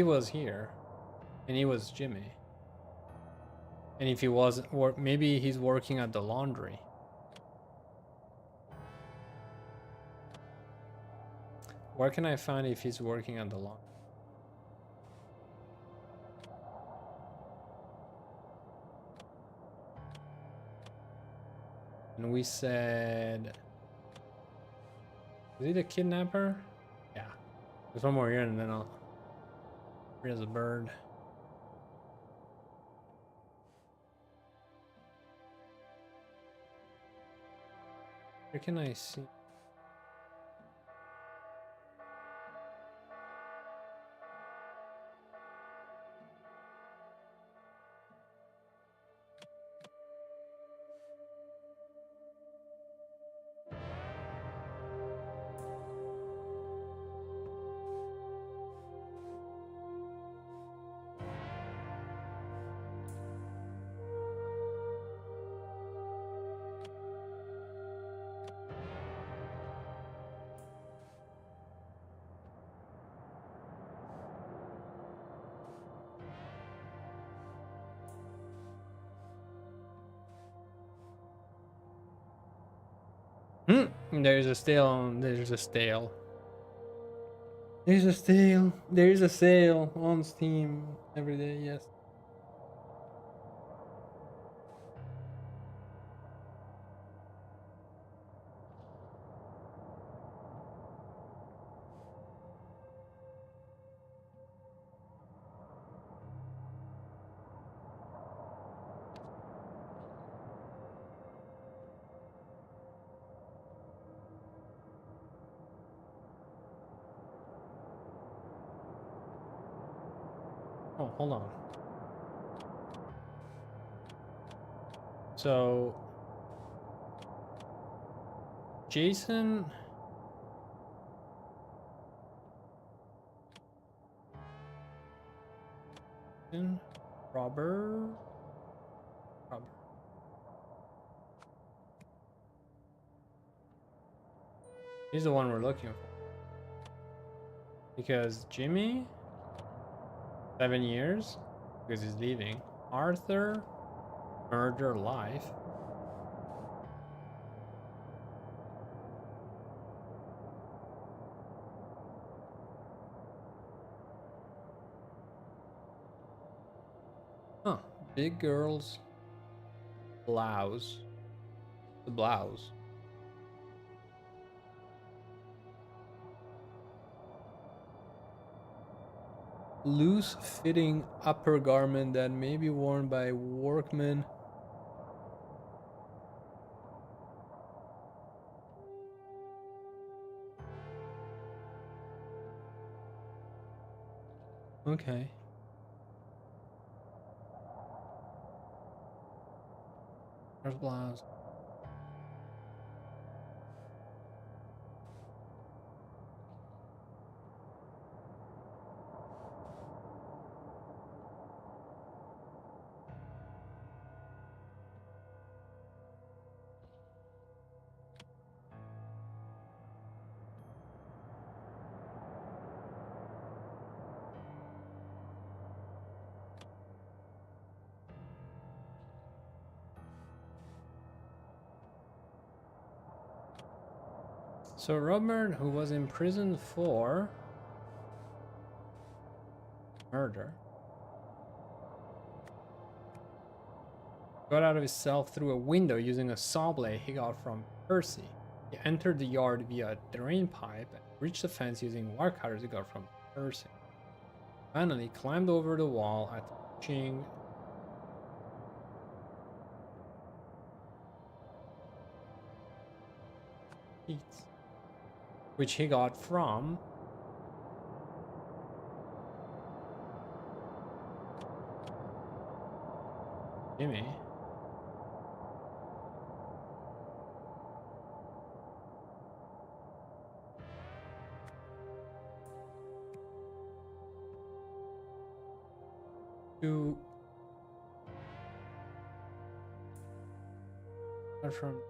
was here and he was Jimmy, and if he was, or maybe he's working at the laundry. Where can I find if he's working at the laundry? And we said, is he the kidnapper? Yeah. There's one more here and then I'll free as a bird. Where can I see? There's a stale. There's a stale. There's a sale. There is a sale on Steam every day. Yes. Oh, hold on. So, Jason. Robert. Robert. He's the one we're looking for. Because Jimmy, 7 years, because he's leaving. Arthur, murder life. Huh. Big girls. Blouse. The blouse. Loose fitting upper garment that may be worn by workmen. Okay. There's blouse. So Robert, who was in prison for murder, got out of his cell through a window using a saw blade he got from Percy. He entered the yard via a drain pipe and reached the fence using wire cutters he got from Percy. Finally, climbed over the wall at Ching. Which he got from Jimmy. To from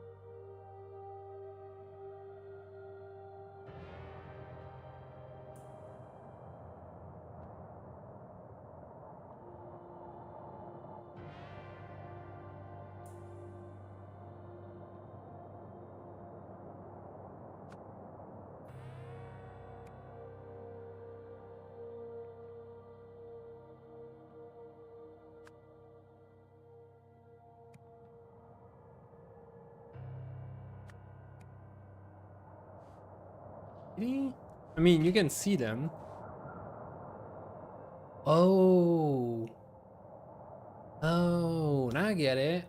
I mean, you can see them. Oh. Oh, now I get it.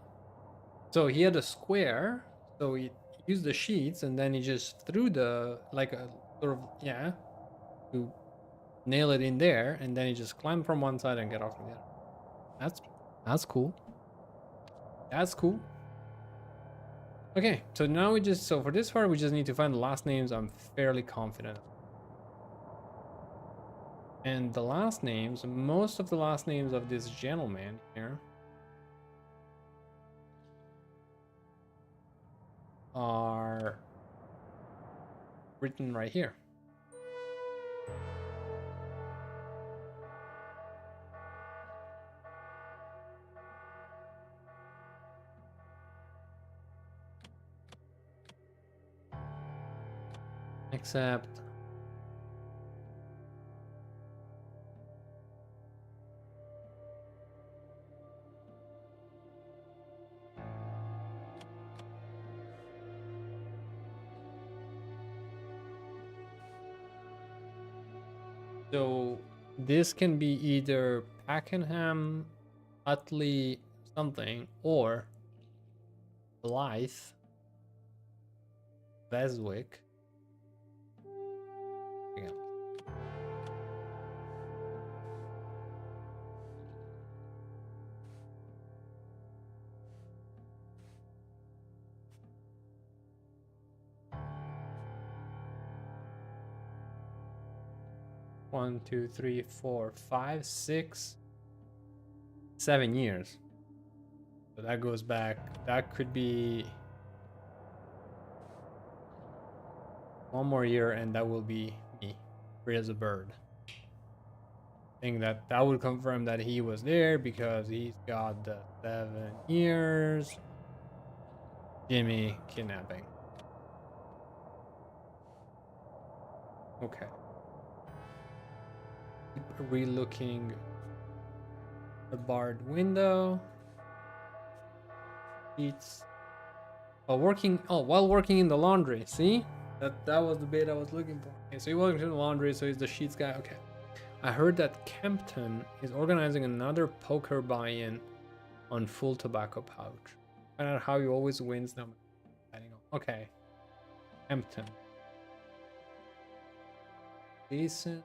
So he had a square, so he used the sheets and then he just threw the, like a sort of, yeah, to nail it in there, and then he just climbed from one side and get off from the other. That's cool. That's cool. Okay, so now so for this part, we just need to find the last names. I'm fairly confident. And the last names, most of the last names of this gentleman here are written right here. Except So this can be either Pakenham, Utley, something, or Blythe, Beswick. Again. One, 2, 3, 4, 5, 6, 7 years. So that goes back. That could be one more year, and that will be me, free as a bird. I think that would confirm that he was there because he's got the 7 years. Jimmy kidnapping. Okay. Keep relooking the barred window. Sheets. While working in the laundry. See? That was the bit I was looking for. Okay, so he works in the laundry, so he's the sheets guy. Okay. I heard that Kempton is organizing another poker buy-in on Full Tobacco Pouch. Find out how he always wins them. Okay. Kempton. Decent.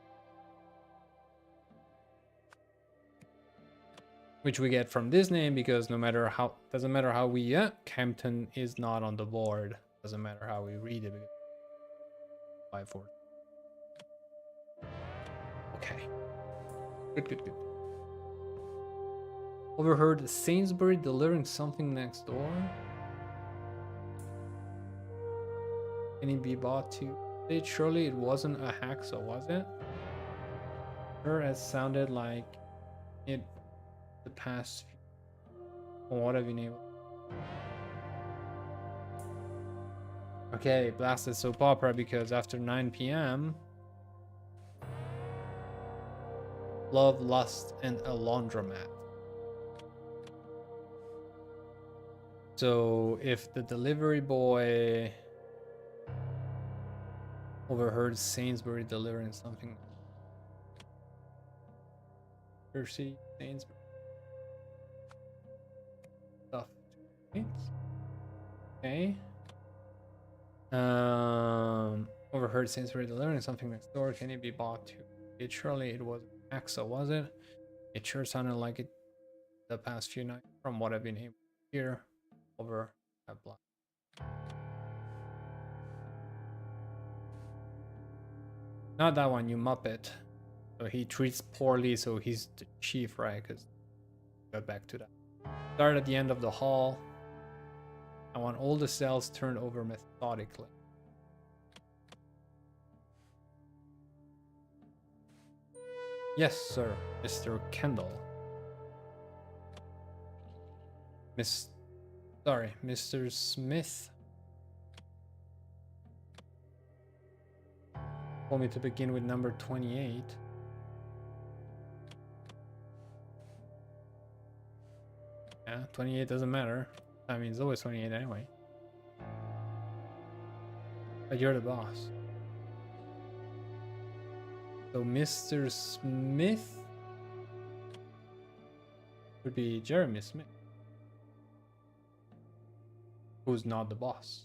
Which we get from this name because doesn't matter how we Kempton is not on the board. Doesn't matter how we read it. 5, 4. Okay. Good. Overheard Sainsbury delivering something next door. Can it be bought to it? Surely it wasn't a hacksaw, was it? Sure, it sounded like it the past few. What have you named? Okay, blasted soap opera because after 9 p.m. Love, lust, and a laundromat. So if the delivery boy overheard Sainsbury delivering something. Percy Sainsbury. Stuff. Okay. Overheard Sainsbury delivering something next door. Can it be bought to it? Surely it was AXA, was it? It sure sounded like it the past few nights from what I've been able to hear over that block. Not that one, you muppet. So he treats poorly, so he's the chief, right? Because got back to that. Start at the end of the hall. I want all the cells turned over methodically. Yes, sir, Mr. Kendall. Mr. Smith. Want me to begin with number 28. Yeah, 28 doesn't matter. I mean, it's always 28 anyway. But you're the boss. So Mr. Smith would be Jeremy Smith, who's not the boss.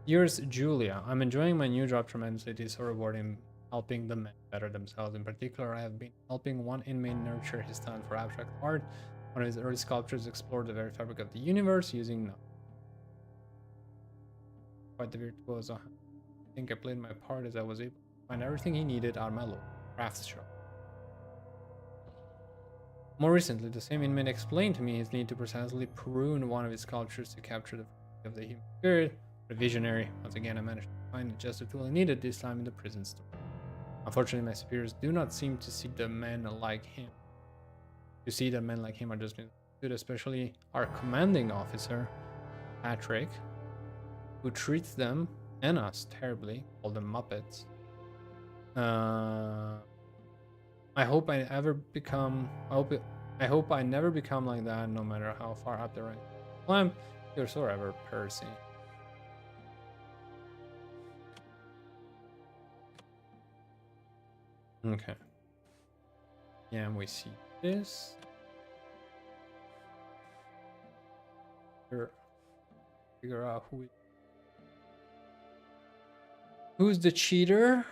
Here's Julia. I'm enjoying my new job tremendously. It is so rewarding helping the men better themselves. In particular, I have been helping one inmate nurture his talent for abstract art. One of his early sculptures explored the very fabric of the universe using quite the virtuoso. I think I played my part as I was able to find everything he needed out of my local crafts shop. More recently, the same inmate explained to me his need to precisely prune one of his sculptures to capture the of the human spirit. The visionary, once again, I managed to find just the tool I needed this time in the prison store. Unfortunately, my superiors do not seem to see the men like him. You see that men like him are just good, especially our commanding officer, Patrick, who treats them and us terribly, call them Muppets. I hope I hope I never become like that, no matter how far up the rank climb. You're forever, Percy. Okay. Yeah, and we see this. Figure out who's the cheater.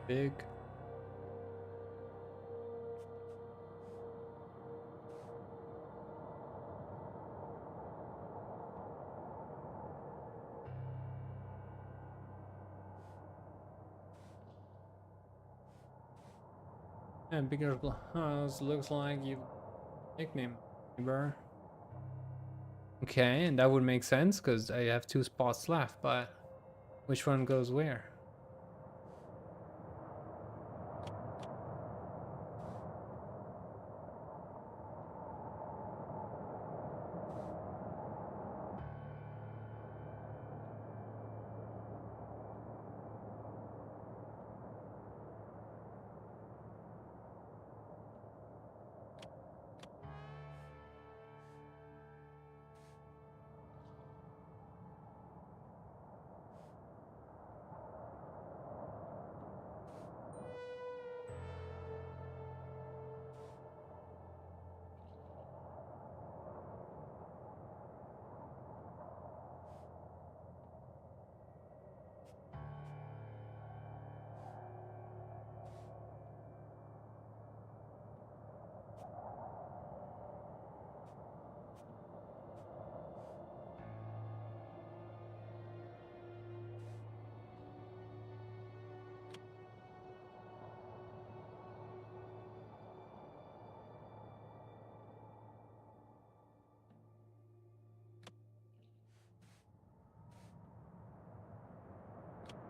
Big. And bigger house looks like you nickname neighbor. Okay, and that would make sense because I have 2 spots left, but which one goes where?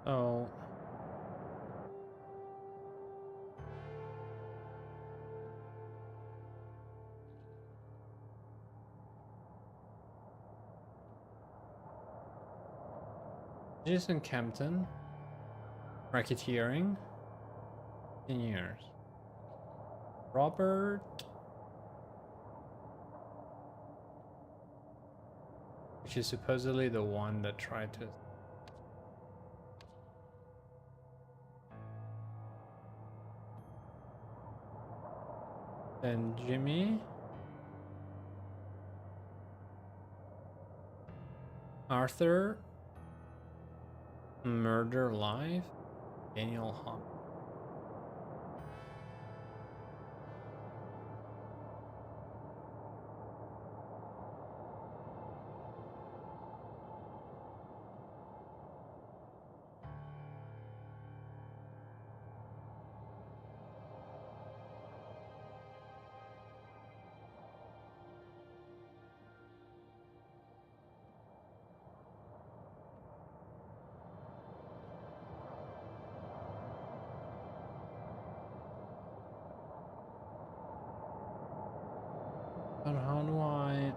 Oh. Jason Campton. Racketeering. 10 years. Robert. Which is supposedly the one that tried to. Then Jimmy. Arthur. Murder Live. Daniel Hunt. But how do I?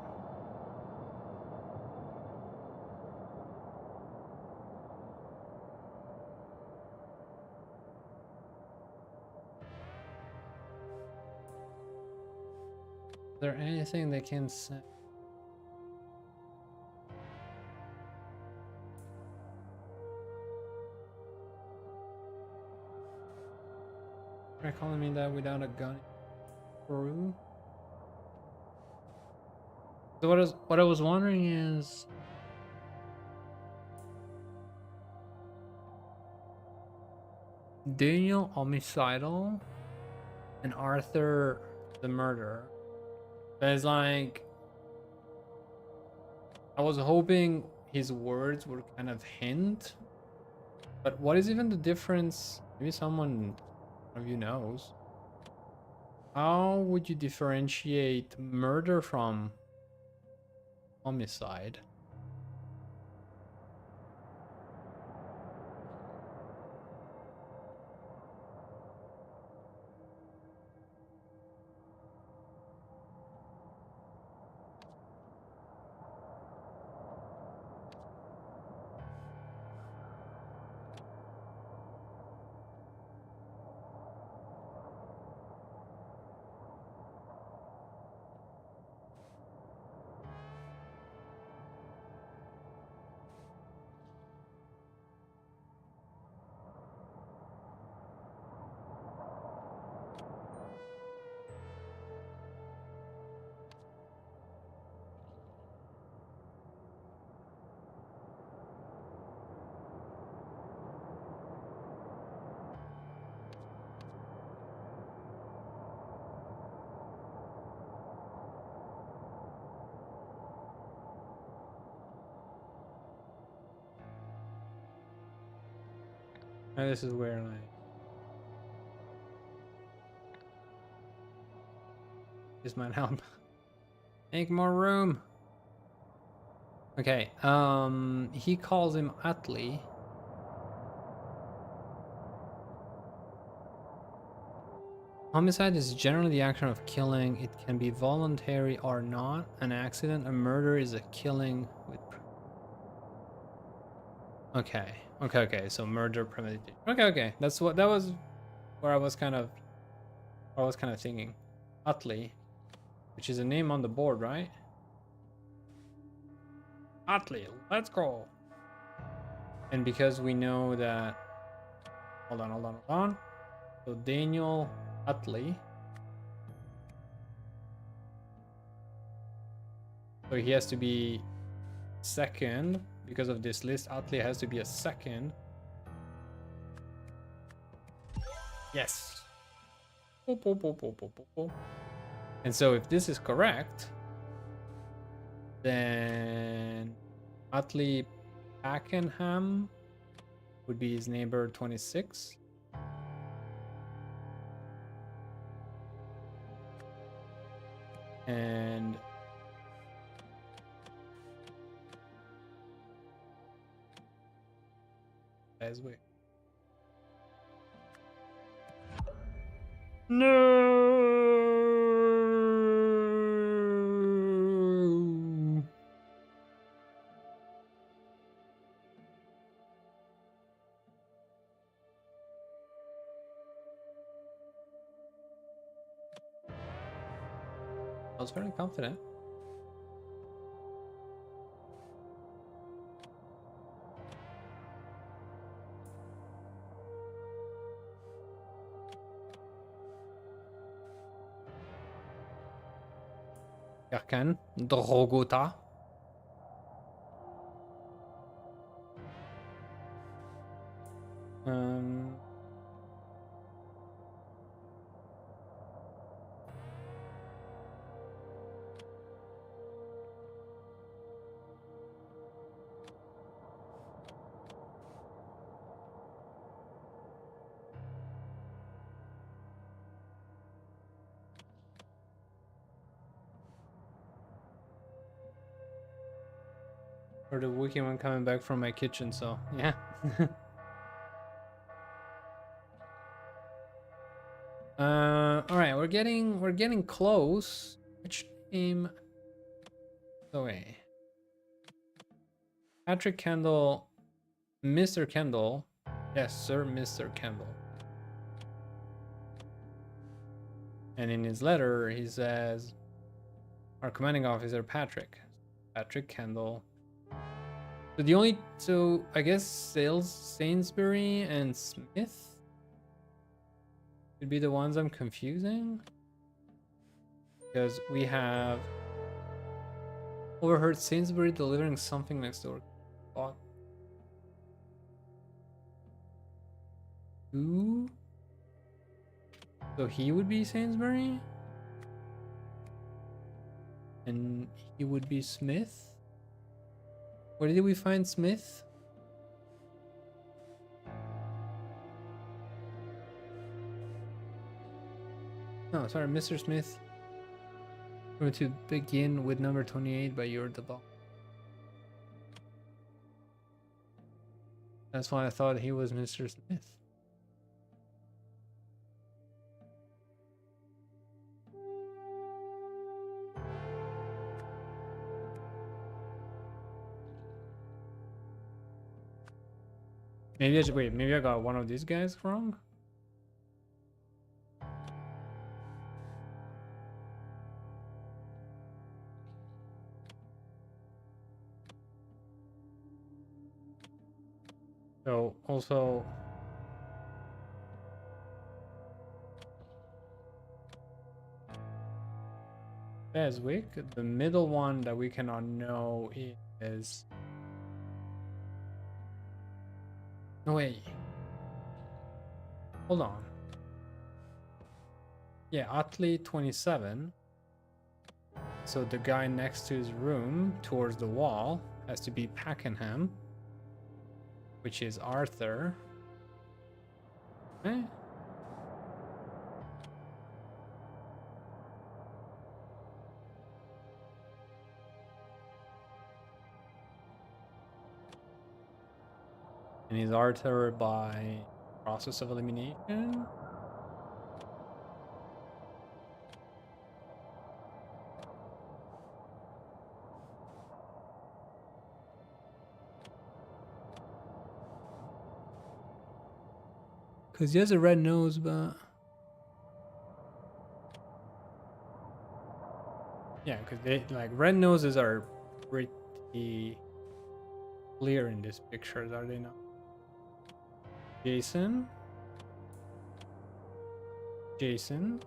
Is there anything they can say? Try calling me that without a gun. Peru. So what I was wondering is, Daniel homicidal and Arthur the murderer. But it's like, I was hoping his words would kind of hint But what is even the difference? Maybe someone of you knows. How would you differentiate murder from homicide? And this is where like this might help. Make more room. Okay, he calls him Atli. Homicide is generally the action of killing. It can be voluntary or not. An accident, a murder is a killing with. Okay. So murder, premeditation. Okay. That was where I was kind of thinking. Atli, which is a name on the board, right? Atli, let's go. And because we know that, hold on. So Daniel Atli. So he has to be second. Because of this list, Atli has to be a second. Yes. And so if this is correct, then Atli Pakenham would be his neighbor 26. And as we no. I was very confident. Erkan Drogota. Or the Wookiee one coming back from my kitchen, so yeah. Alright, we're getting close. Which name? Oh wait. Patrick Kendall, Mr. Kendall. Yes, sir, Mr. Kendall. And in his letter, he says, our commanding officer, Patrick Kendall. So I guess Sainsbury and Smith could be the ones I'm confusing. Because we have overheard Sainsbury delivering something next door. Who? So he would be Sainsbury? And he would be Smith? Where did we find Smith? No, sorry, Mr. Smith. We're going to begin with number 28 by Your Debal. That's why I thought he was Mr. Smith. Maybe wait, maybe I got one of these guys wrong? So also Beswick, the middle one that we cannot know is no way. Hold on. Yeah, Utley 27. So the guy next to his room towards the wall has to be Pakenham, which is Arthur. Eh? And he's Arthur by process of elimination. Because he has a red nose, but... Yeah, because they, like, red noses are pretty clear in this picture, are they not? Jason. Jason.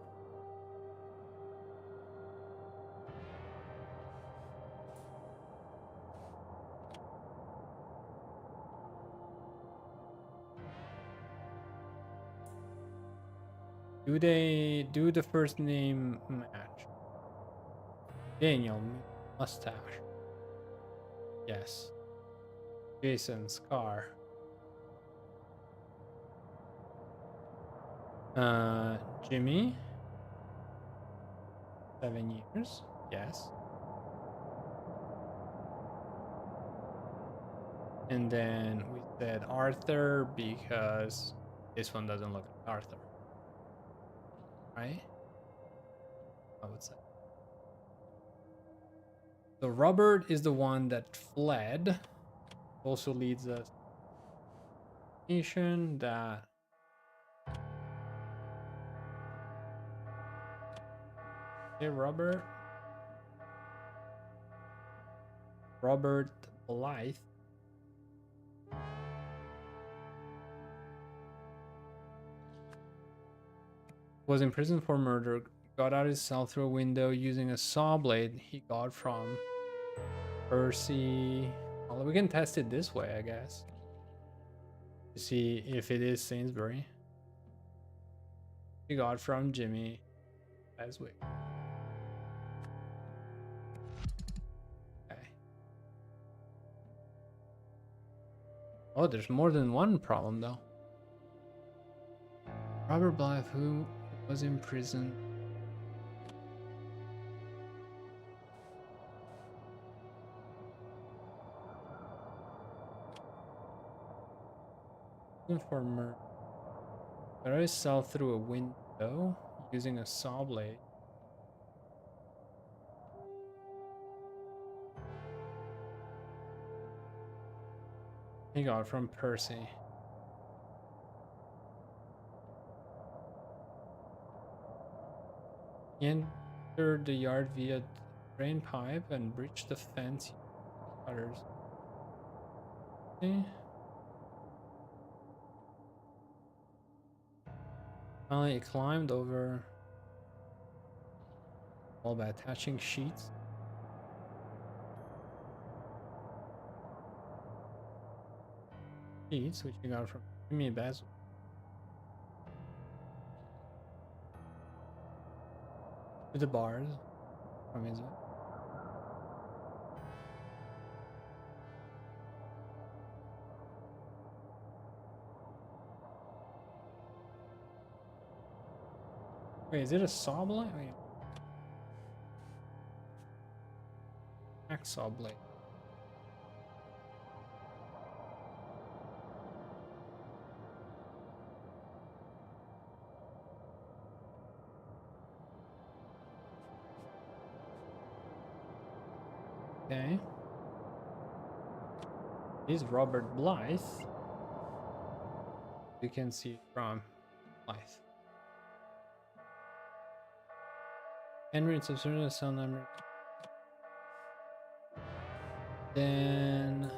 Do they do the first name match? Daniel, mustache. Yes. Jason, scar. Jimmy. 7 years. Yes. And then we said Arthur because this one doesn't look like Arthur. Right? I would say. So Robert is the one that fled. Also leads us to the nation that Robert Blythe was in prison for murder, got out his cell through a window using a saw blade he got from Percy. Well, we can test it this way, I guess, to see if it is Sainsbury. He got from Jimmy Beswick. Okay. Oh, there's more than one problem though. Robert Blythe, who was in prison. For murder. But I saw through a window using a saw blade. He got from Percy. He entered the yard via drain pipe and breached the fence. Others. Okay. Finally, he climbed over all by attaching sheets. Sheets, which he got from Jimmy Beswick. To the bars from his. Wait, is it a saw blade? Wait. Hacksaw blade. Okay. Is Robert Blythe. You can see from Blythe. Henry, it's absurd cell number. Then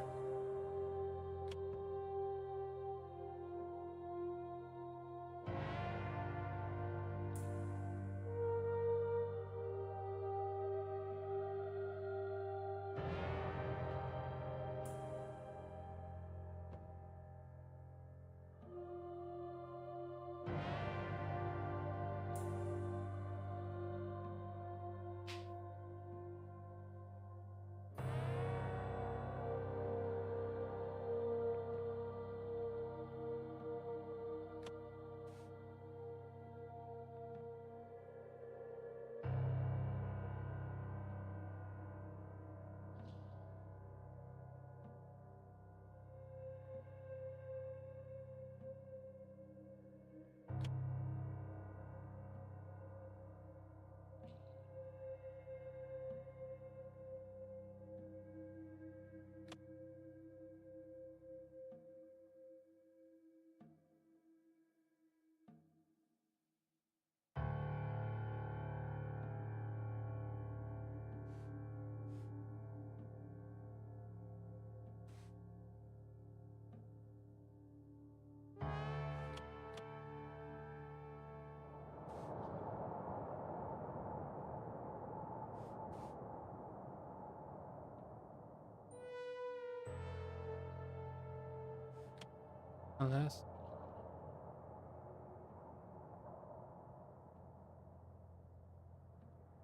unless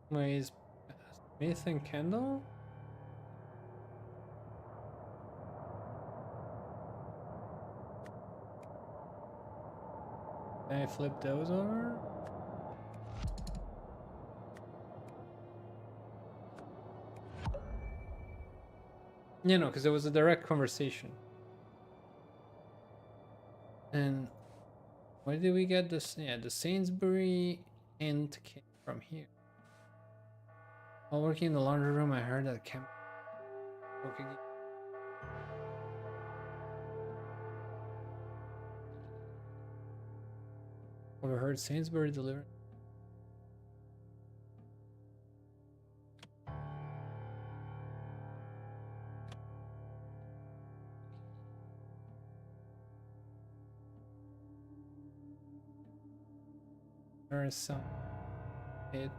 wait, is Smith and Kendall? Can I flip those over? Yeah, no, because there was a direct conversation. And where did we get this? Yeah, the Sainsbury hint came from here. While working in the laundry room, I heard that Cam. Overheard Sainsbury deliver. There is some. It.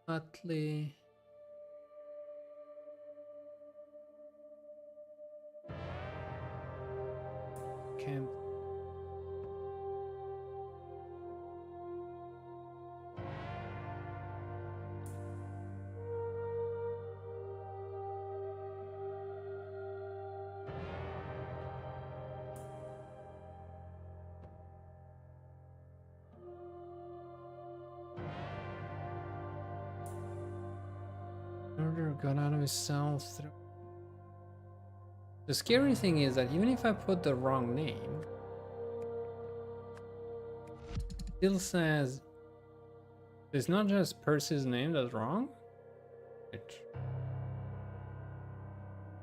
Utley. Camp. Murderer got out of his cell through. The scary thing is that even if I put the wrong name, it still says It's not just Percy's name that's wrong.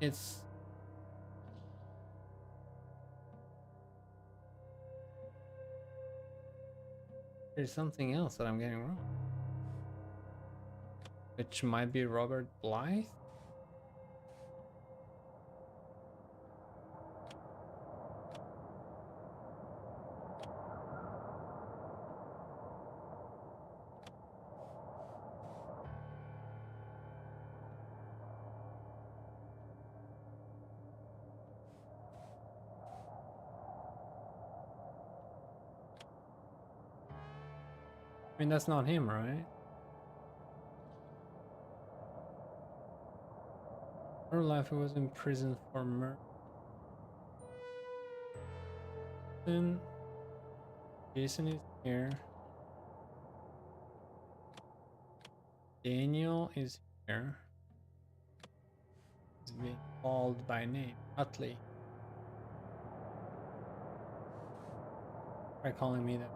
It's there's something else that I'm getting wrong. Which might be Robert Blythe. I mean, that's not him, right? Her life, he was in prison for murder. Then Jason is here. Daniel is here. He's being called by name. Utley. Try calling me that.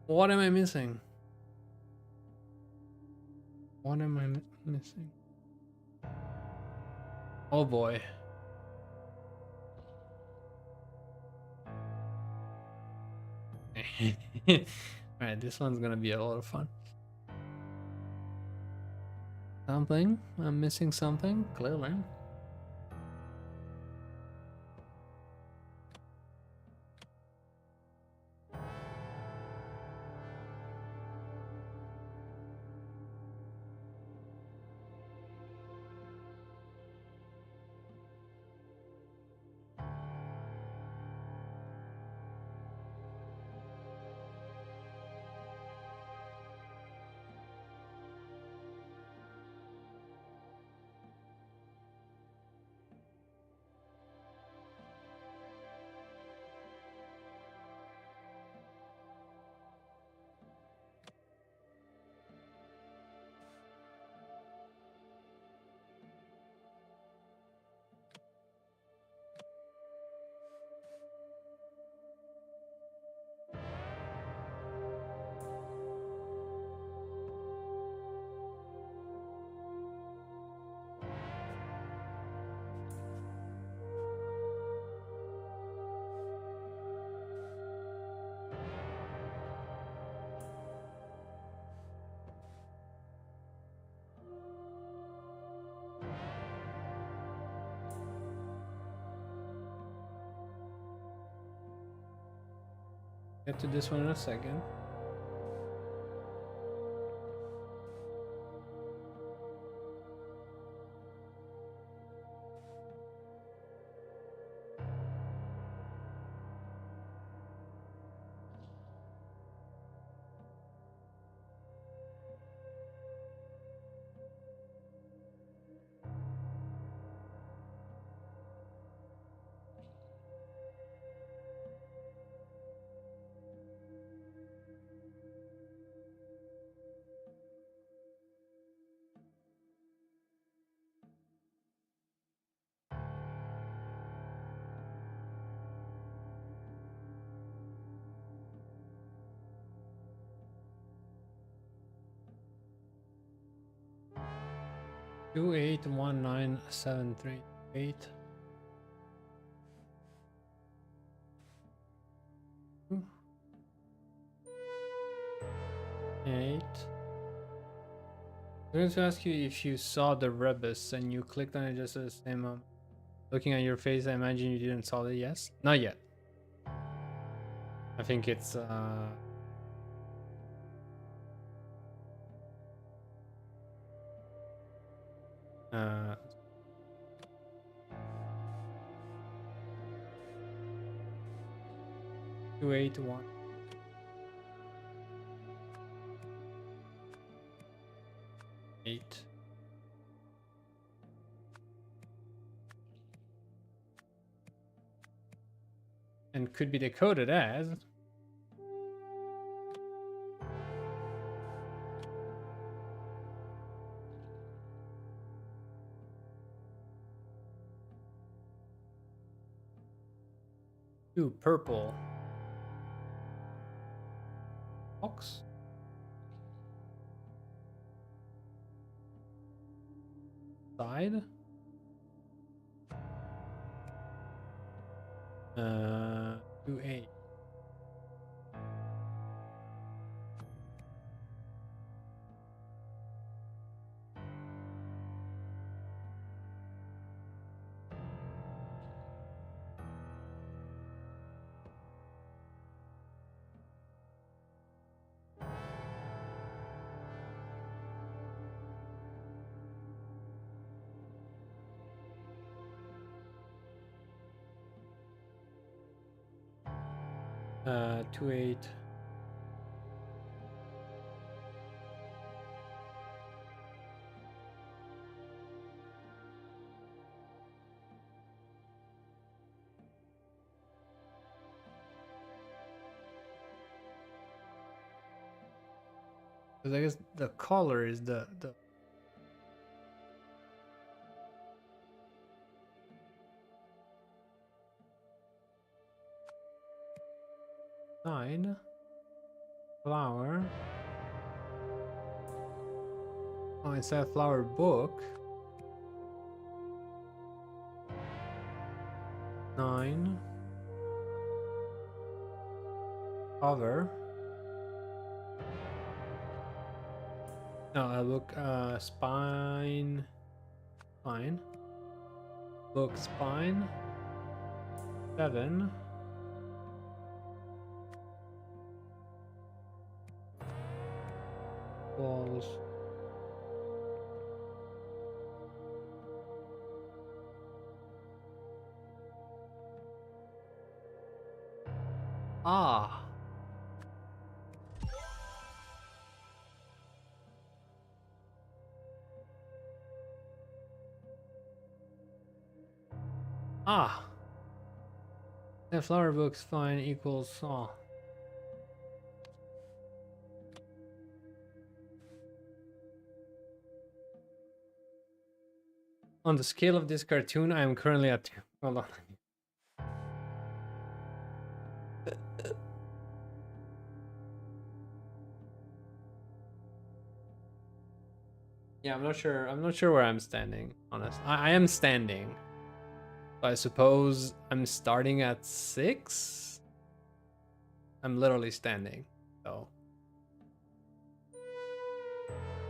What am I missing? What am I missing? Oh boy. Alright, this one's gonna be a lot of fun. Something? I'm missing something? Clearly. Get to this one in a second. Two 81973 8. I'm going to ask you if you saw the rebus and you clicked on it just at the same moment. Looking at your face, I imagine you didn't saw it. Yes? Not yet. I think it's Uh, 281. Eight. And could be decoded as two purple box. Side. 2-8. Uh, 2-8. Because I guess the color is the sign flower. Oh, it's a flower book. 9. Cover. No, a book. Spine. Spine. Book spine. 7. Walls. Ah. Ah. The flower book's fine equals saw. On the scale of this cartoon, I am currently at 2. Hold on. Yeah, I'm not sure. I'm not sure where I'm standing, honest. I am standing. I suppose I'm starting at 6. I'm literally standing. So.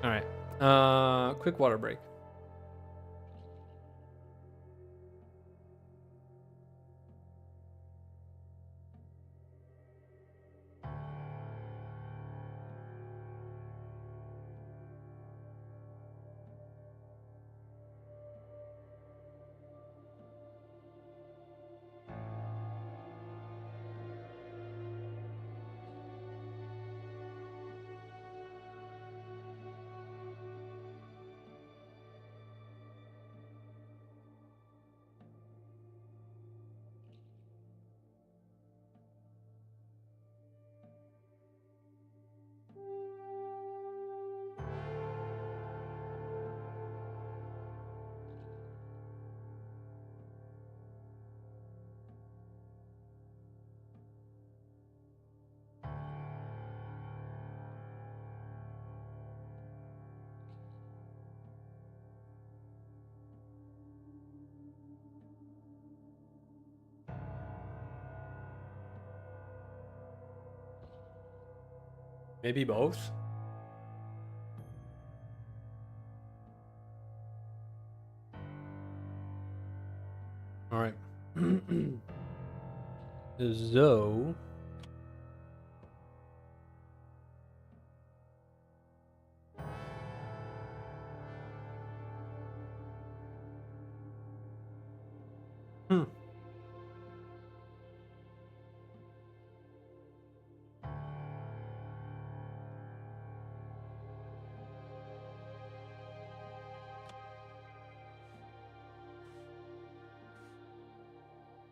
All right. Quick water break. Maybe both. All right. So.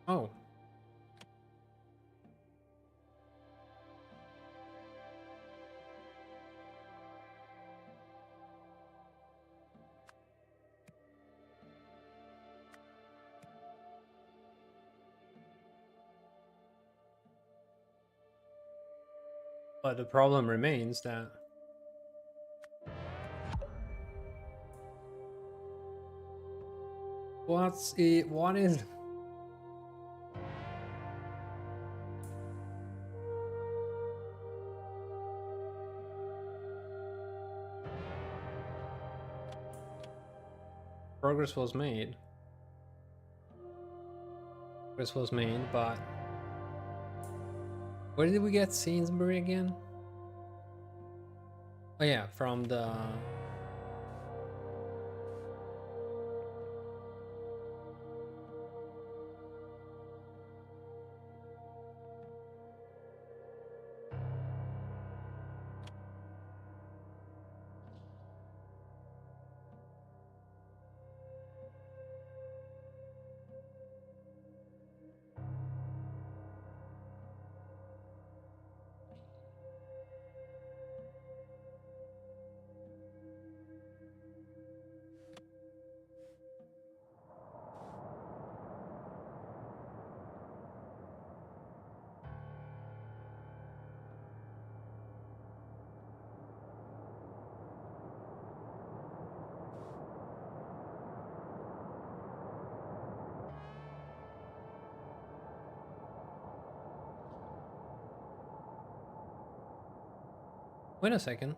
Oh. But the problem remains that what is progress was made. Progress was made, but where did we get Sainsbury again? Oh yeah, from the wait a second.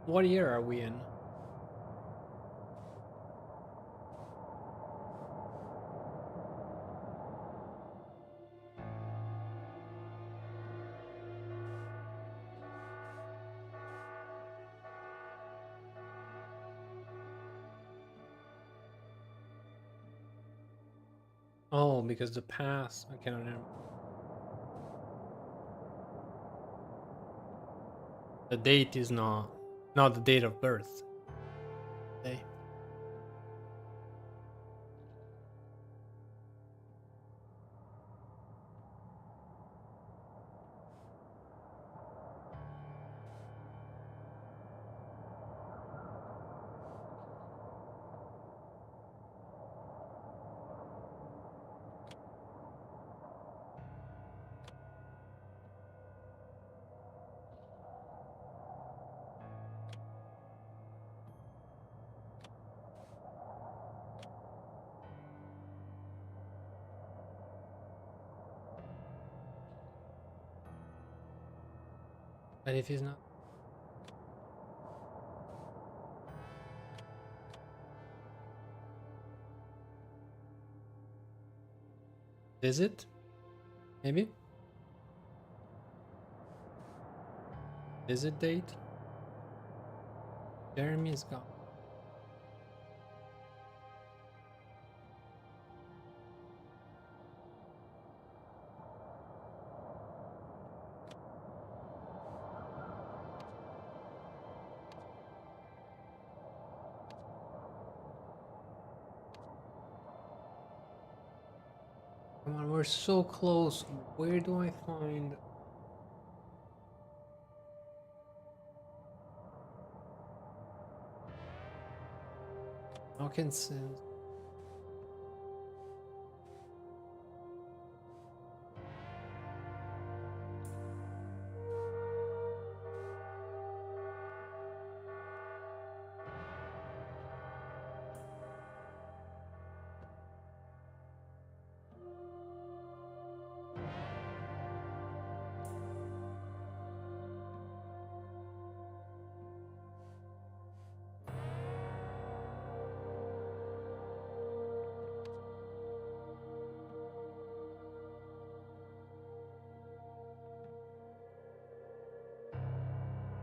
What year are we in? Oh, because the past. I cannot remember. The date is not the date of birth. Okay. But if he's not, is it? Maybe. Is it date? Jeremy is gone. Come on, we're so close. Where do I find? Hawkinson.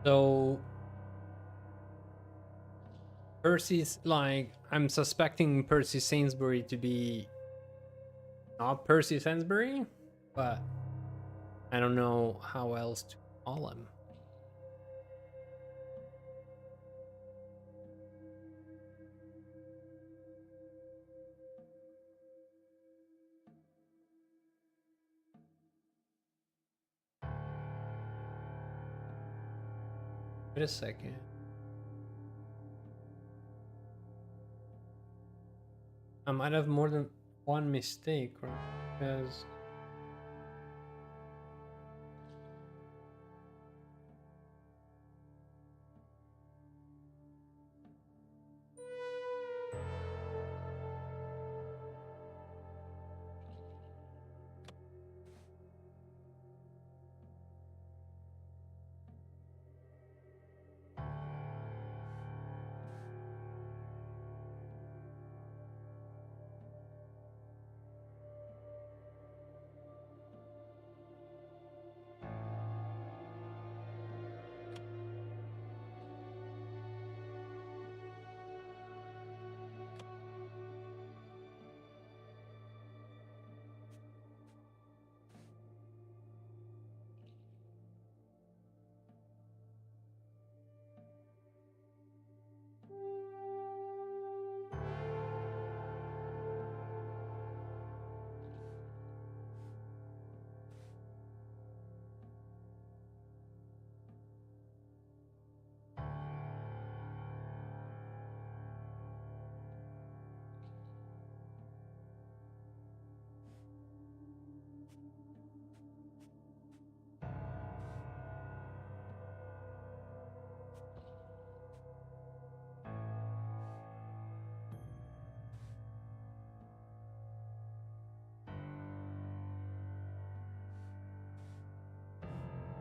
So Percy's like, I'm suspecting Percy Sainsbury to be Not Percy Sainsbury, but I don't know how else to call him. Wait a second. I might have more than one mistake, right? Because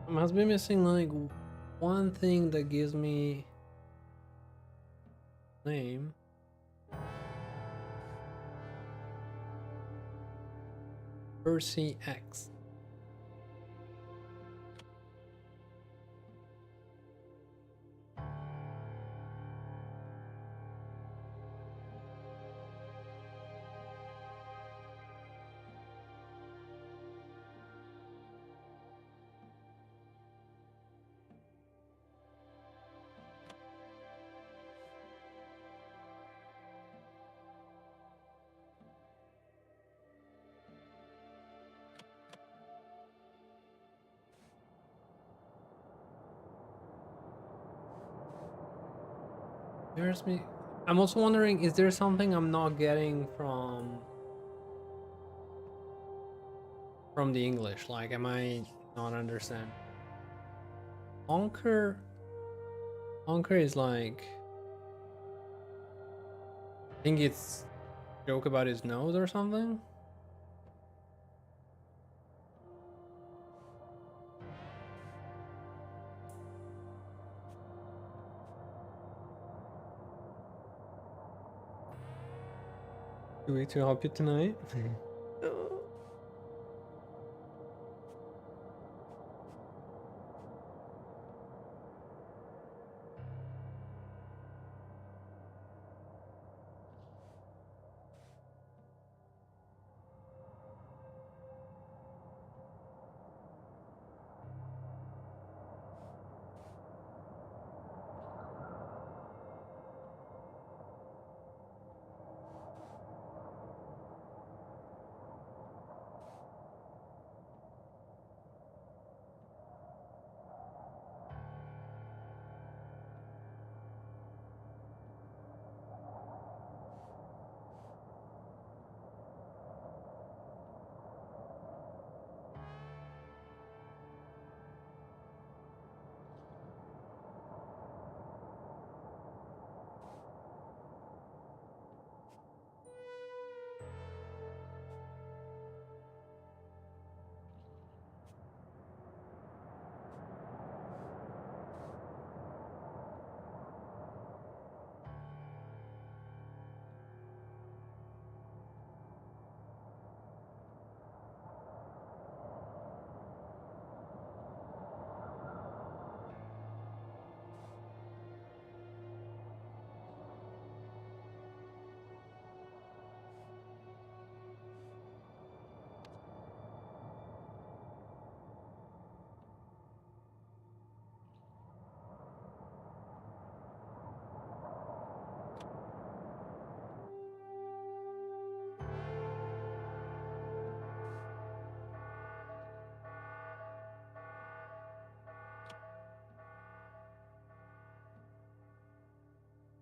I must be missing like one thing that gives me name. Percy X. There's me. I'm also wondering, is there something I'm not getting from the English? Like, am I not understand? Honker is like, I think it's joke about his nose or something. Do we to help you tonight?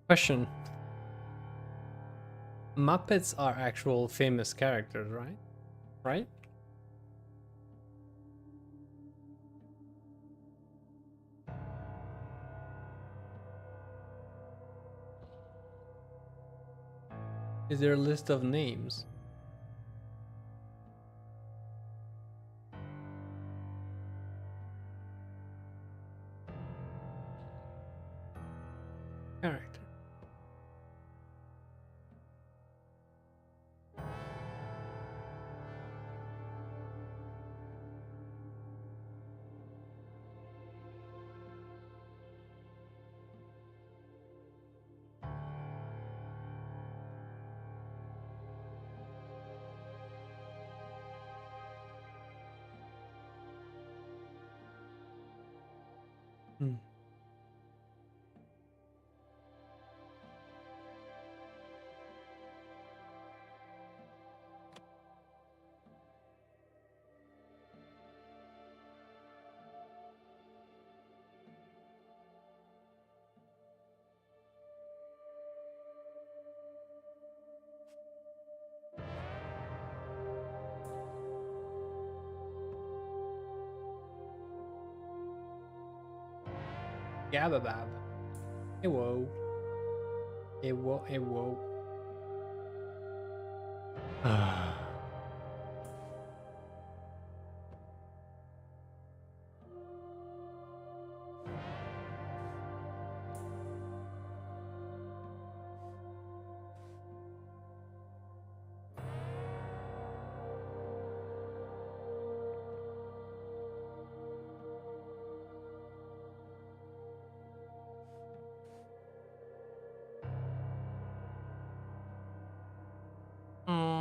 Question. Muppets are actual famous characters, right? Right? Is there a list of names? Character. Hmm. Gababab. Hey whoa. Hey whoa, hey whoa. Mm.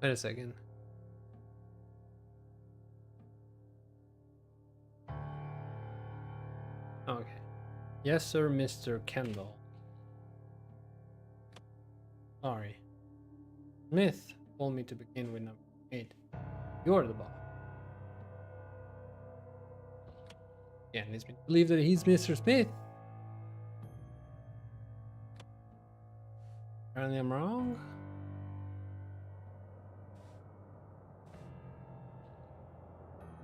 Wait a second. Okay. Yes, sir, Mr. Kendall. Sorry. Smith told me to begin with number 8. You're the boss. Yeah, and leads me to believe that he's Mr. Smith. Apparently I'm wrong.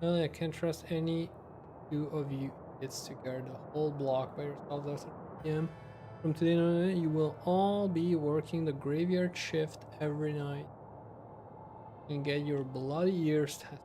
Well, I can't trust any two of you. It's to guard the whole block by yourselves after 3 p.m. From today on, you will all be working the graveyard shift every night and get your bloody ears tested.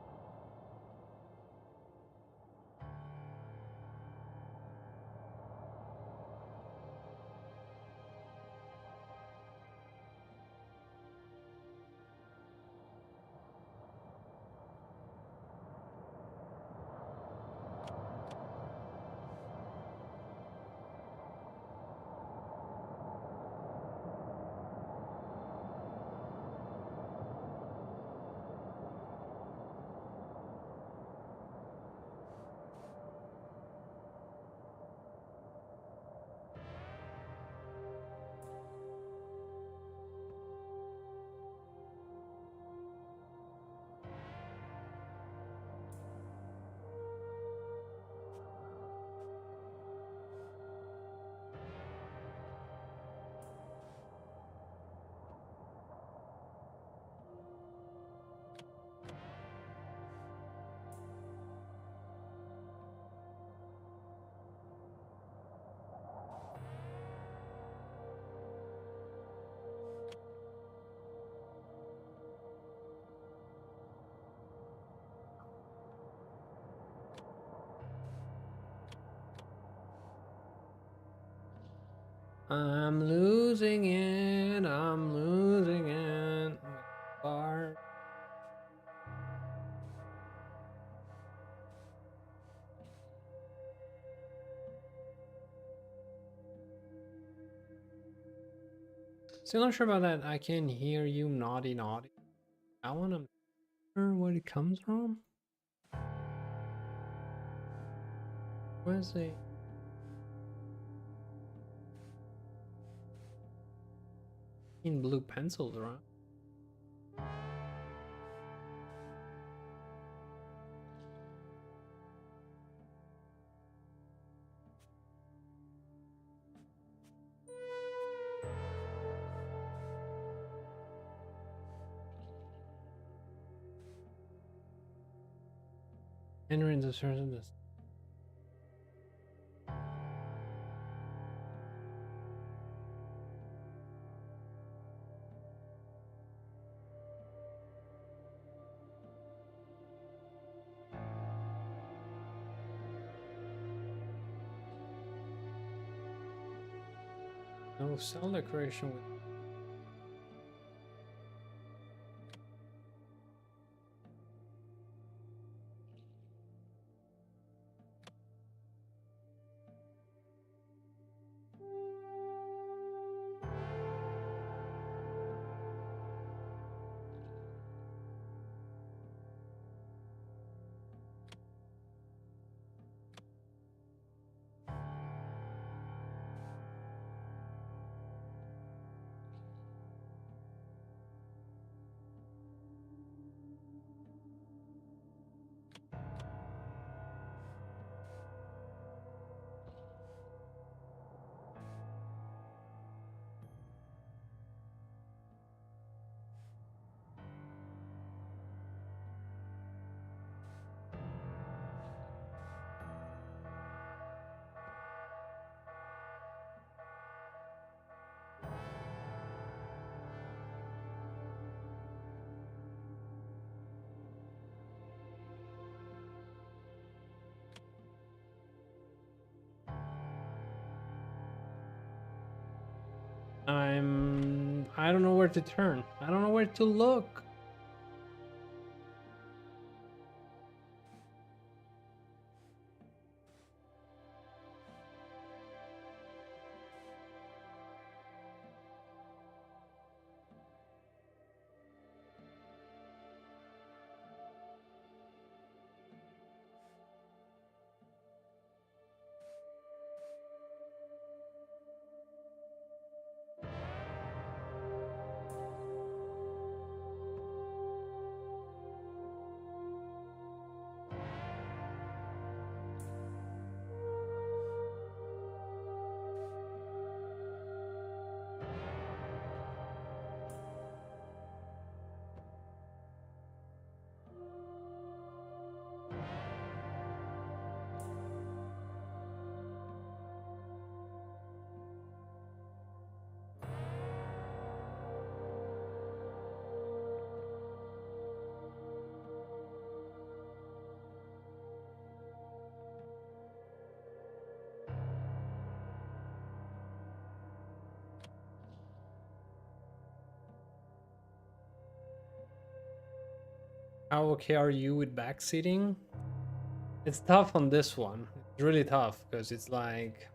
I'm losing it. I'm losing it. Bar. Still not sure about that. I can hear you, naughty, naughty. I want to sure where it comes from. Where's the in blue pencils around? Entering the certain this. No cell decoration with. I don't know where to turn. I don't know where to look. How okay are you with backseating? It's tough on this one. It's really tough because it's like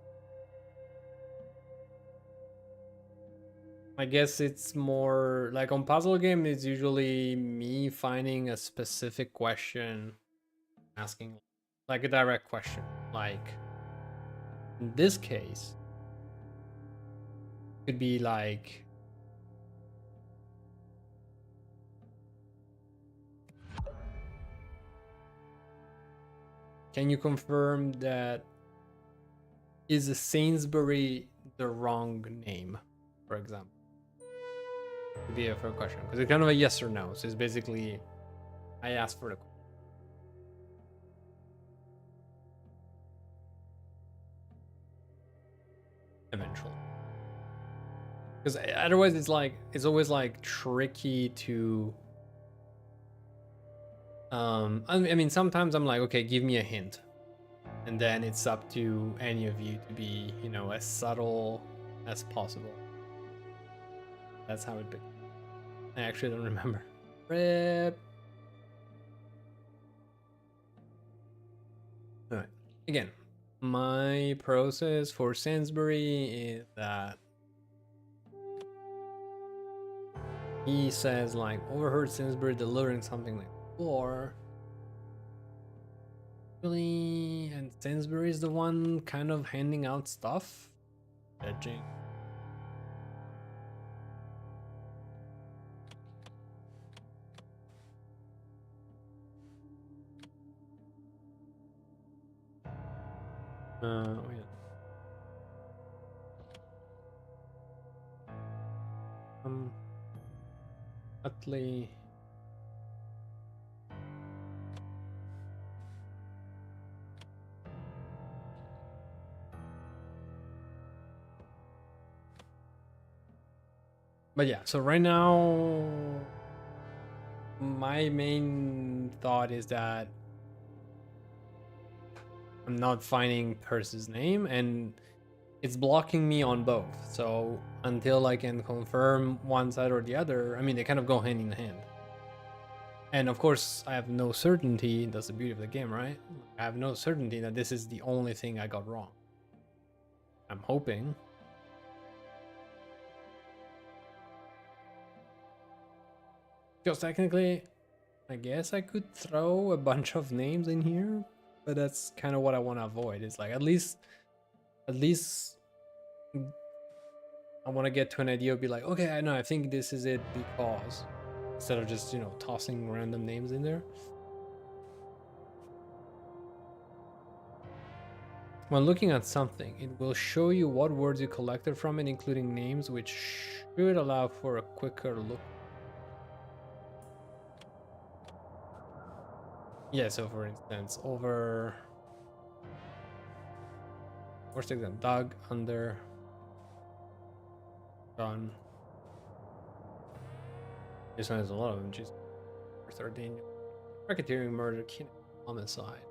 I guess it's more like on puzzle game it's usually me finding a specific question, asking like a direct question. Like in this case, it could be like can you confirm that is a Sainsbury the wrong name, for example? Could be a fair question because it's kind of a yes or no. So it's basically I asked for the eventually because otherwise it's always like tricky to I mean sometimes I'm like okay give me a hint and then it's up to any of you to be you know as subtle as possible. That's how it be. I actually don't remember. Rip. Alright. Again, my process for Sainsbury is that he says like overheard Sainsbury delivering something like before. Really, and Sainsbury is the one kind of handing out stuff. Judging. Oh yeah. Utley. But yeah, so right now, my main thought is that I'm not finding Percy's name and it's blocking me on both. So until I can confirm one side or the other, I mean, they kind of go hand in hand. And of course, I have no certainty. That's the beauty of the game, right? I have no certainty that this is the only thing I got wrong. I'm hoping. Because technically, I guess I could throw a bunch of names in here, but that's kind of what I want to avoid. It's like at least I want to get to an idea of be like, okay, I know, I think this is it because, instead of just, you know, tossing random names in there. When looking at something, it will show you what words you collected from it, including names, which should allow for a quicker look. Yeah, so for instance, over... First example, dog, under, gun. This one has a lot of them, just Daniel. Racketeering, murder, homicide.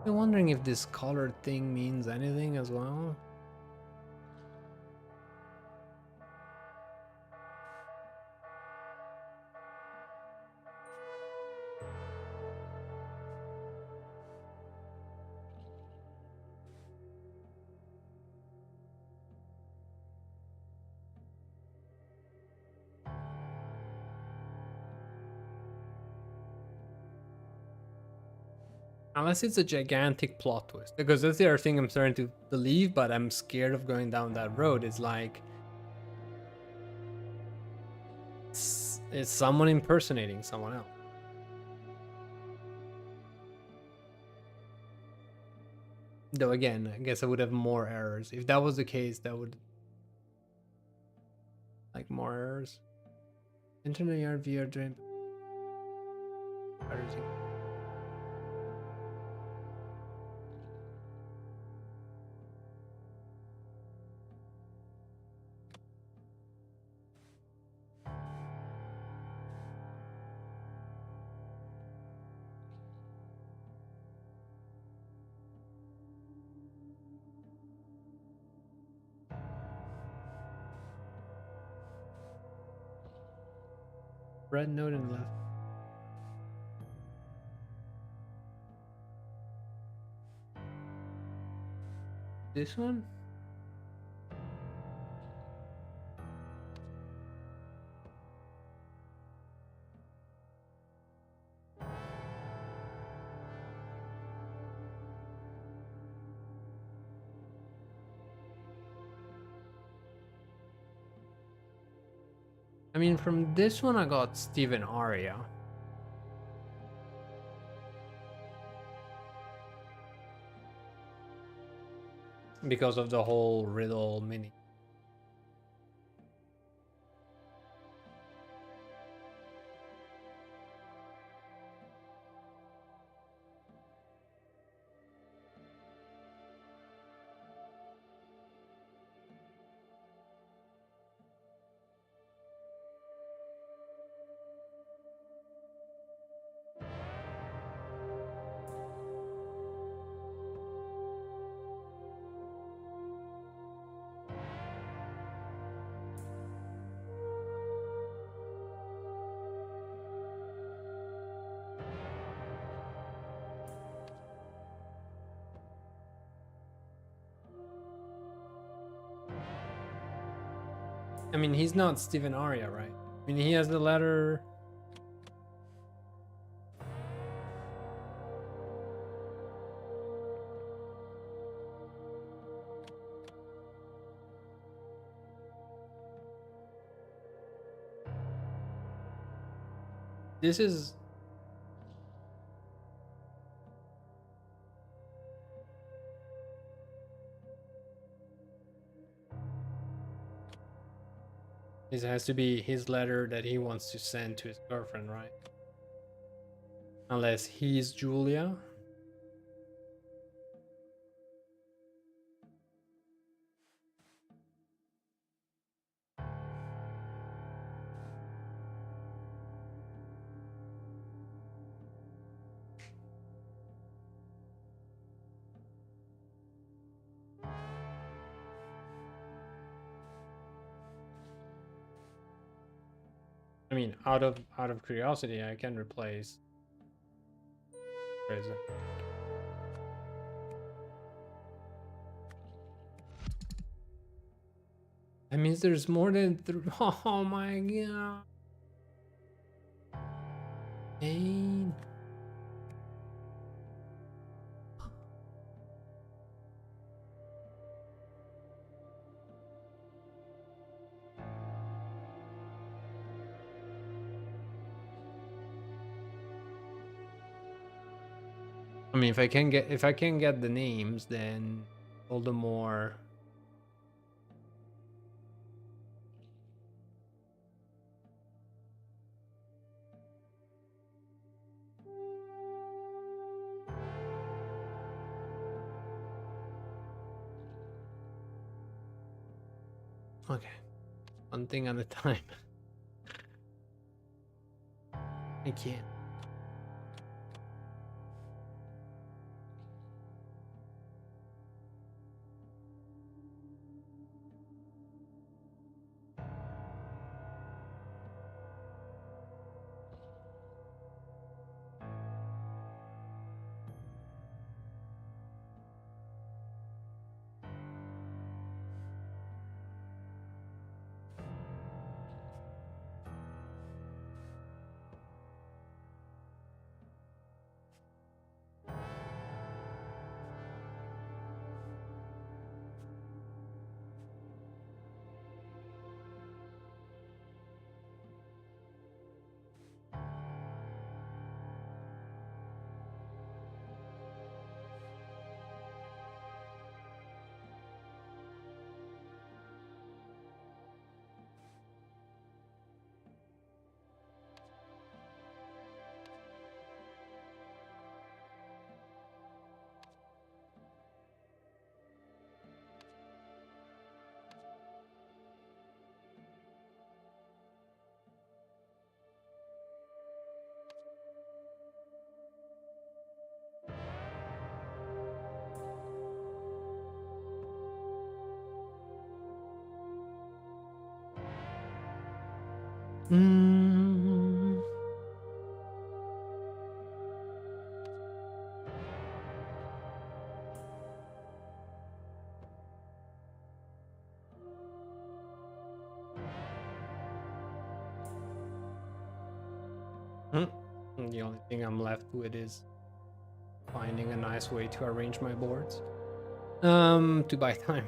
I'm wondering if this colored thing means anything as well. Unless it's a gigantic plot twist, because that's the other thing I'm starting to believe, but I'm scared of going down that road. It's like it's someone impersonating someone else. Though again, I guess I would have more errors. If that was the case, that would like more errors. Internet yard VR dream. Red note and left. This one? I mean, from this one I got Steven Aria. Because of the whole riddle mini. I mean, he's not Steven Aria, right? I mean, he has the letter. This is. This has to be his letter that he wants to send to his girlfriend, right? Unless he's Julia. I mean, out of curiosity, I can replace. Where is it? That means there's more than three. Oh my god. Pain. I mean, if I can get the names, then all the more. Okay, one thing at a time. I can't. Mm. The only thing I'm left with is finding a nice way to arrange my boards. To buy time.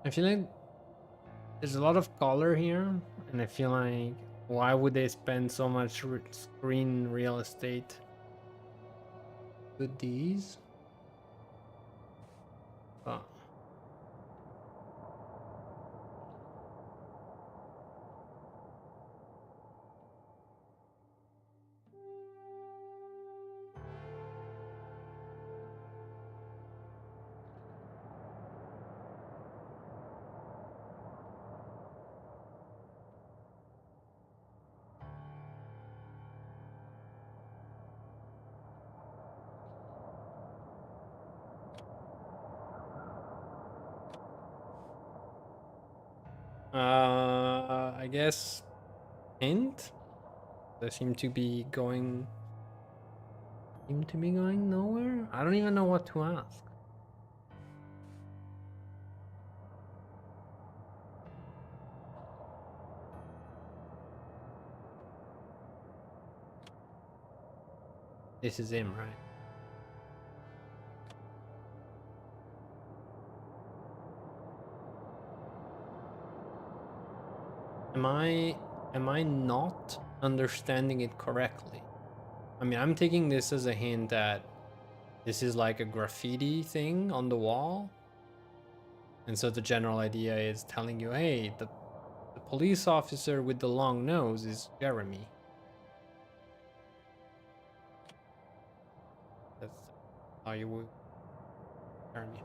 I feel like there's a lot of color here, and I feel like why would they spend so much screen real estate with these? But I guess hint. They seem to be going nowhere. I don't even know what to ask. This is him, right? Am I not understanding it correctly? I mean, I'm taking this as a hint that this is like a graffiti thing on the wall. And so the general idea is telling you, hey, the police officer with the long nose is Jeremy. That's how you would Jeremy.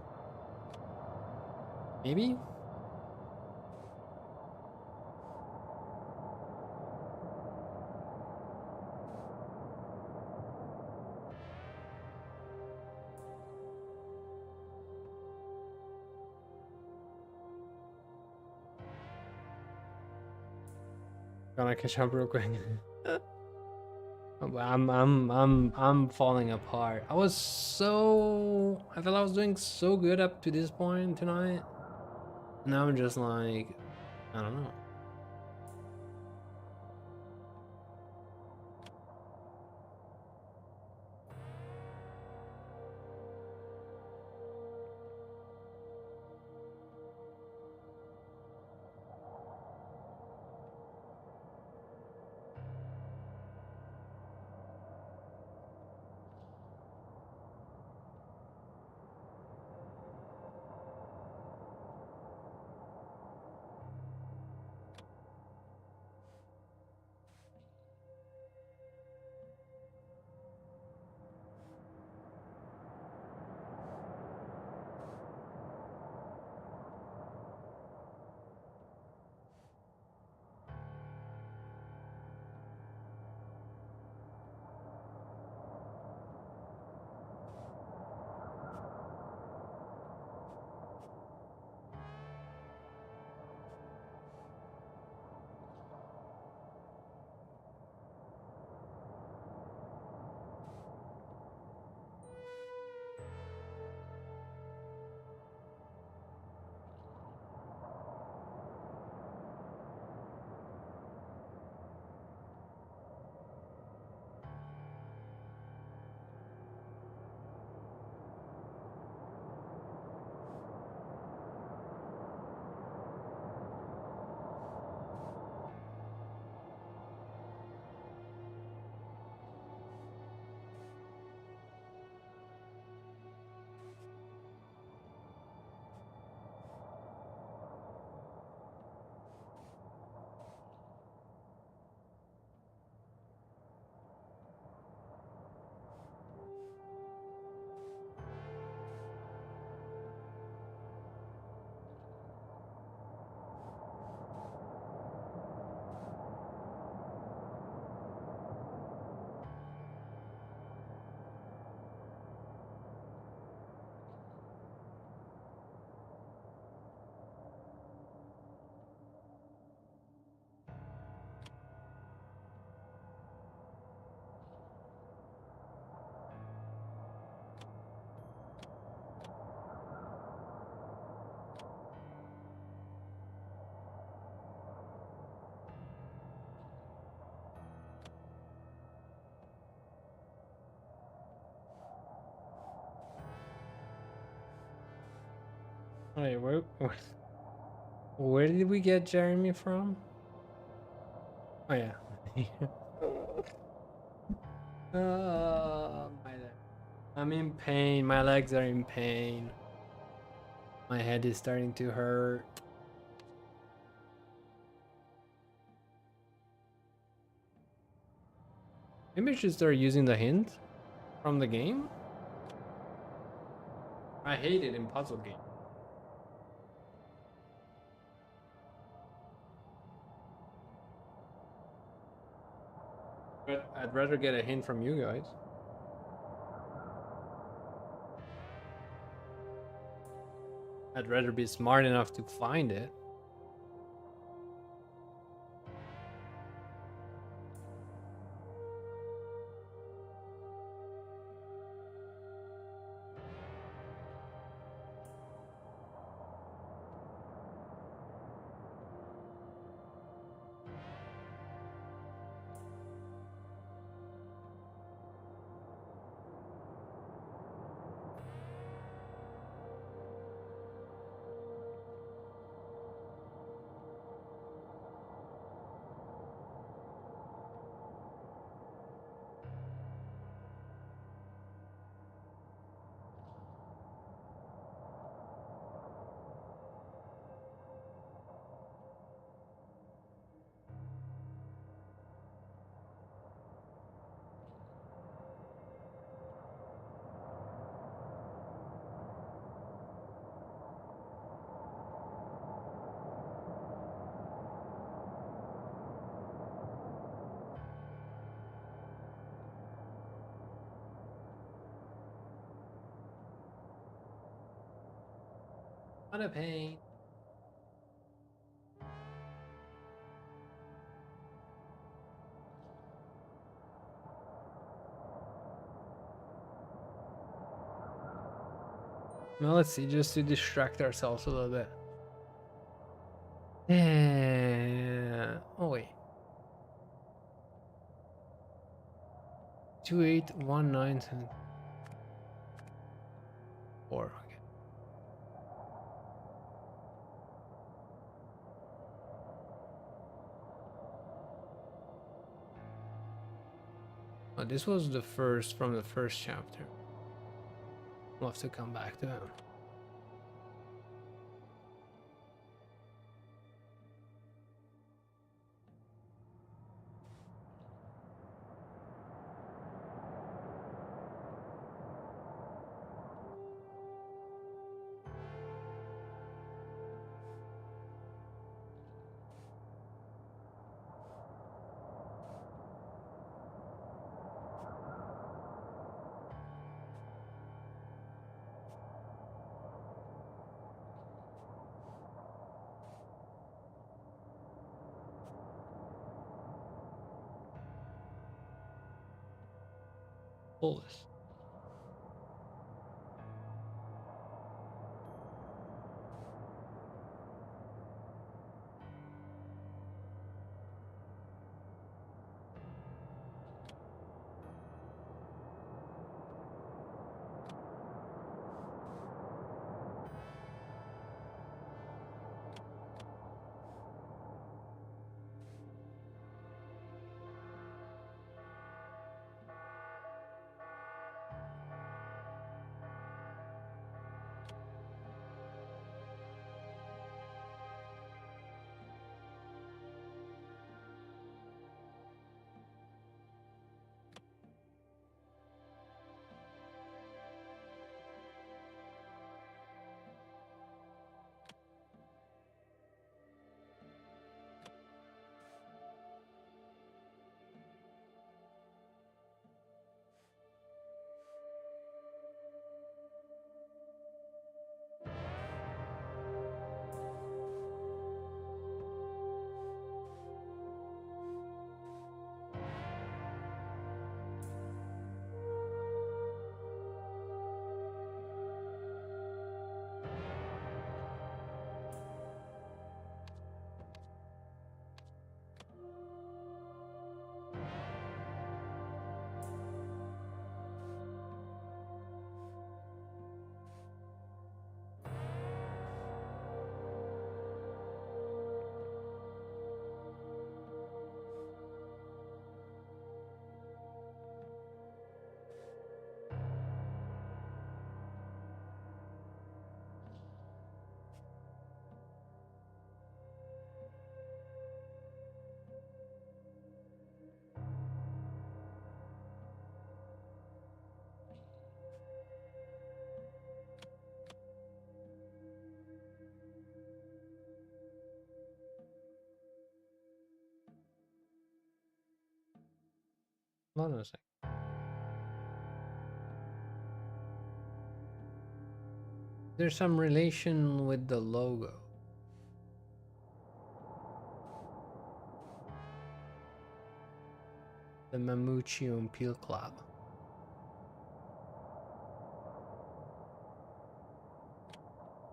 Maybe? Gonna catch up real quick. I'm falling apart. I felt I was doing so good up to this point tonight. Now I'm just like, I don't know. Wait, what? Where did we get Jeremy from? Oh yeah. My leg. I'm in pain. My legs are in pain. My head is starting to hurt. Maybe I should start using the hint from the game. I hate it in puzzle games. But I'd rather get a hint from you guys. I'd rather be smart enough to find it. What a pain. Well, let's see, just to distract ourselves a little bit. Yeah. Oh wait. 28197. 4. Okay. Oh, this was the first from the first chapter. We'll have to come back to him. Pull this. Hold on a second. There's some relation with the logo. The Mamuchium Peel Club.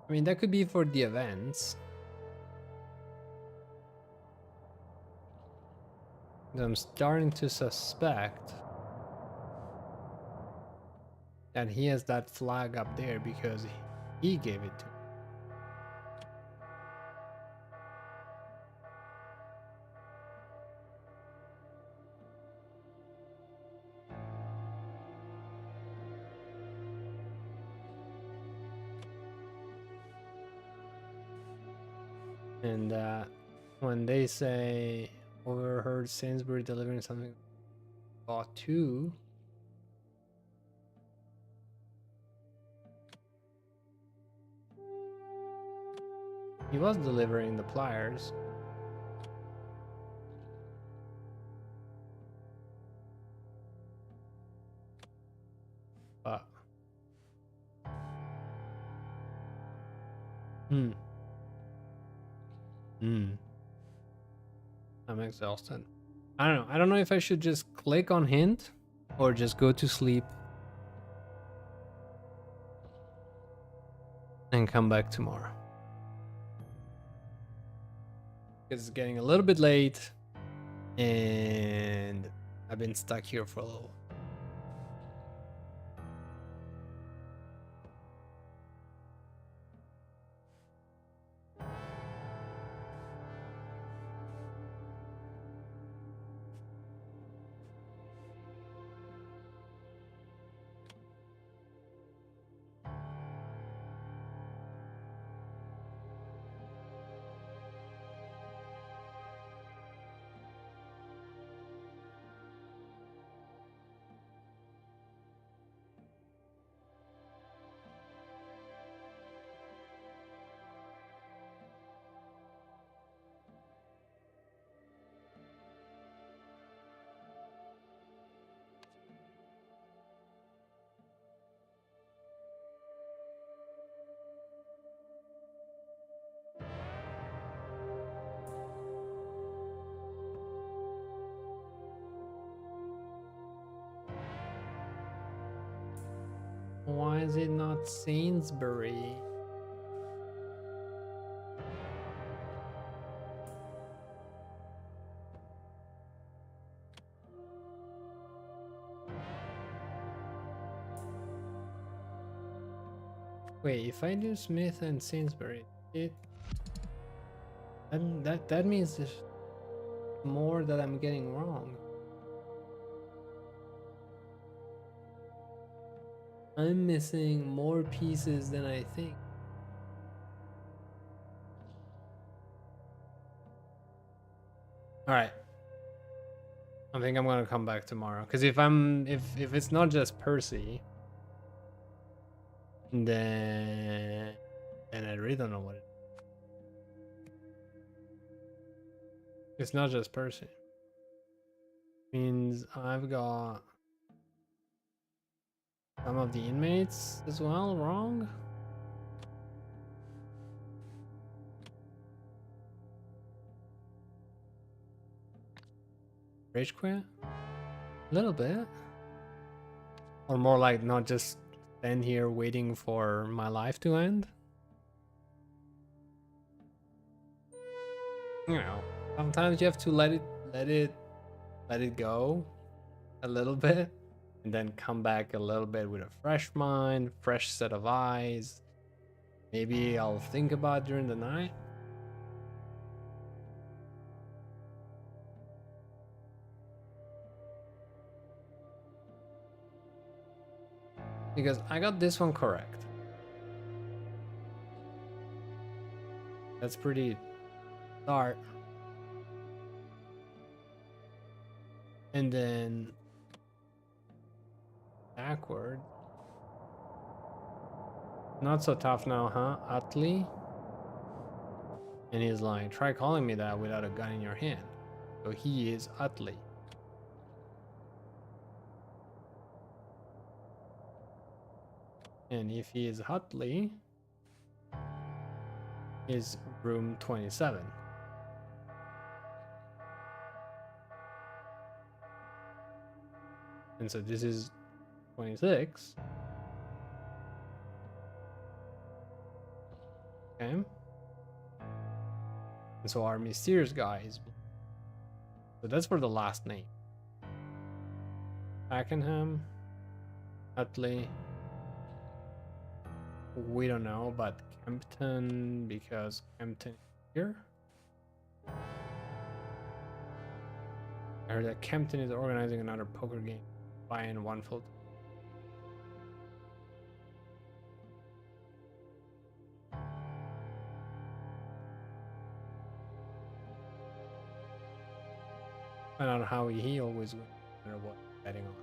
I mean, that could be for the events. I'm starting to suspect that he has that flag up there because he gave it to me. And when they say overheard Sainsbury delivering something bought too, he was delivering the pliers. But I'm exhausted. I don't know. I don't know if I should just click on hint or just go to sleep and come back tomorrow. Because it's getting a little bit late and I've been stuck here for a little. Why is it not Sainsbury? Wait, if I do Smith and Sainsbury, that means there's more that I'm getting wrong. I'm missing more pieces than I think. All right. I think I'm gonna come back tomorrow because if it's not just Percy, then I really don't know what it is. It's not just Percy. Means I've got some of the inmates as well wrong. Rage quit? A little bit. Or more like not just stand here waiting for my life to end. You know, sometimes you have to let it go a little bit and then come back a little bit with a fresh mind, fresh set of eyes. Maybe I'll think about during the night. Because I got this one correct. That's pretty start. And then backward. Not so tough now, huh, Utley? And he's like, try calling me that without a gun in your hand. So he is Utley. And if he is Hutley, is room 27. And so this is 26. Okay. And so our mysterious guy is. So that's for the last name. Pakenham, Utley. We don't know, but Kempton, because Kempton is here. I heard that Kempton is organizing another poker game. Buying one full. Find out how he always wins, no matter what betting on.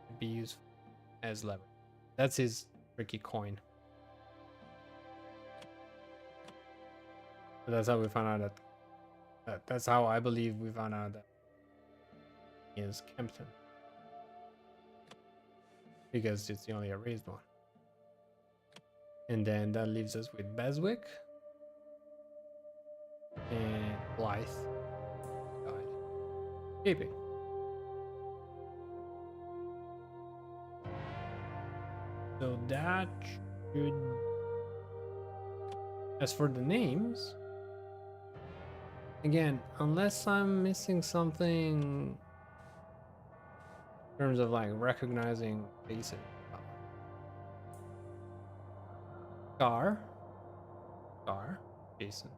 It'd be useful as leverage. That's his tricky coin. So that's how we found out that. That's how I believe we found out that he is Kempton. Because it's the only erased one. And then that leaves us with Beswick and Blythe. Keeping. So that should. As for the names, again, unless I'm missing something in terms of like recognizing faces. Gar, Jason.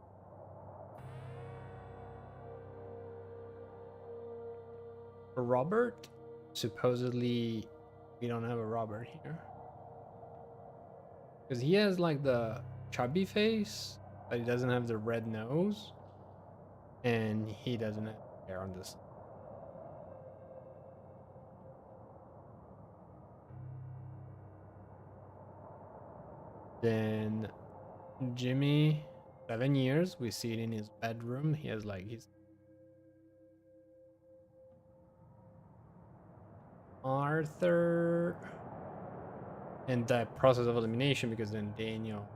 Robert, supposedly we don't have a Robert here because he has like the chubby face, but he doesn't have the red nose, and he doesn't have hair on this. Then Jimmy, 7 years. We see it in his bedroom. He has like his Arthur, and that process of elimination, because then Daniel.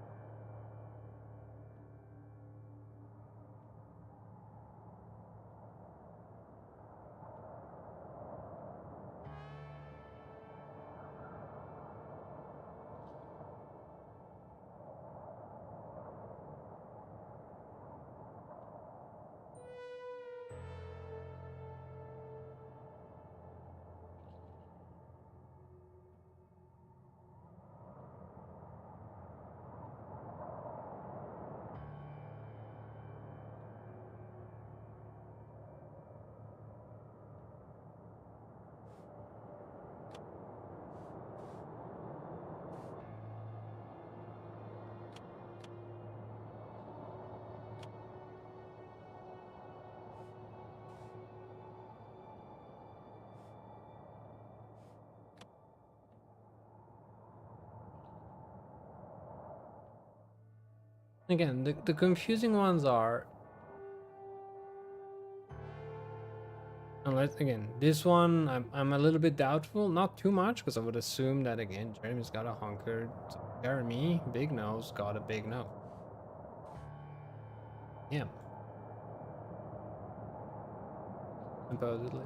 Again, the confusing ones are, unless again this one I'm a little bit doubtful, not too much, because I would assume that again Jeremy's got a hunkered. So Jeremy, big nose, got a big nose. Yeah. Supposedly.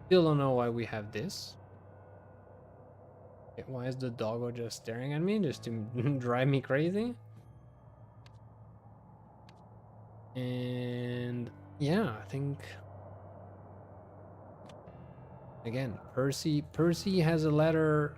Still don't know why we have this. Why is the doggo just staring at me just to drive me crazy? And yeah, I think again, Percy has a letter.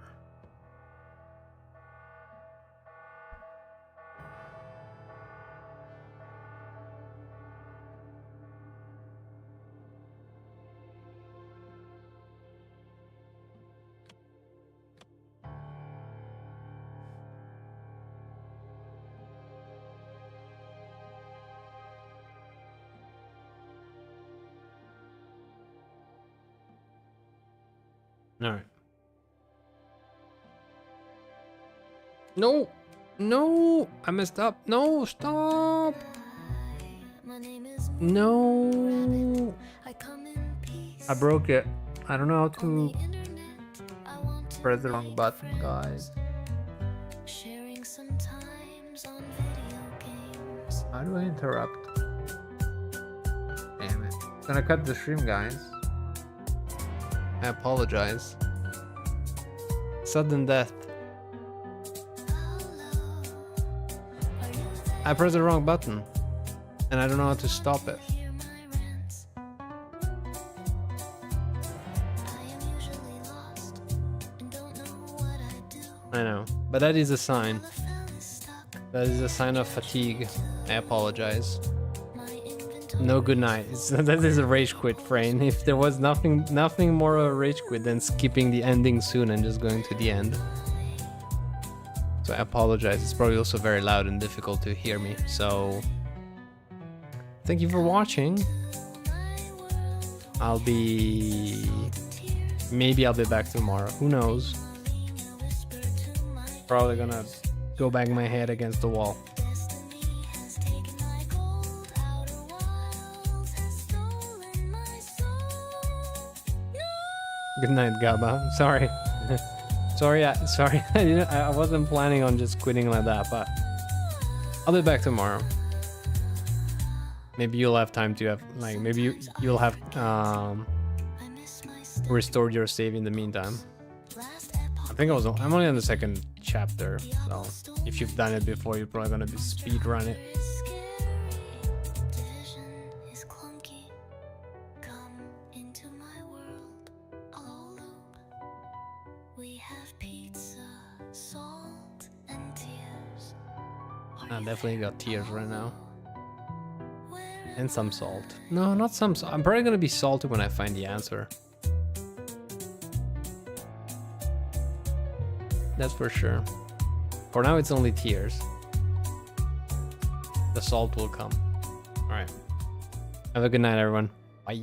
All right. No, no, I messed up. No, stop. No. I broke it. I don't know how to press the wrong button, guys. How do I interrupt? Damn it. Gonna cut the stream, guys. I apologize. Sudden death. I pressed the wrong button. And I don't know how to stop it. I know. But that is a sign. That is a sign of fatigue. I apologize. No good night. That is a rage quit frame. If there was nothing more of a rage quit than skipping the ending soon and just going to the end. So I apologize. It's probably also very loud and difficult to hear me. So thank you for watching. Maybe I'll be back tomorrow. Who knows? Probably gonna go bang my head against the wall. Good night, Gaba. Sorry. sorry. I wasn't planning on just quitting like that, but I'll be back tomorrow. Maybe you'll have time to have maybe you'll have restored your save in the meantime. I'm only on the second chapter, so if you've done it before, you're probably gonna be speed run it. I definitely got tears right now. And some salt. No, not some salt. I'm probably gonna be salty when I find the answer. That's for sure. For now, it's only tears. The salt will come. Alright. Have a good night, everyone. Bye.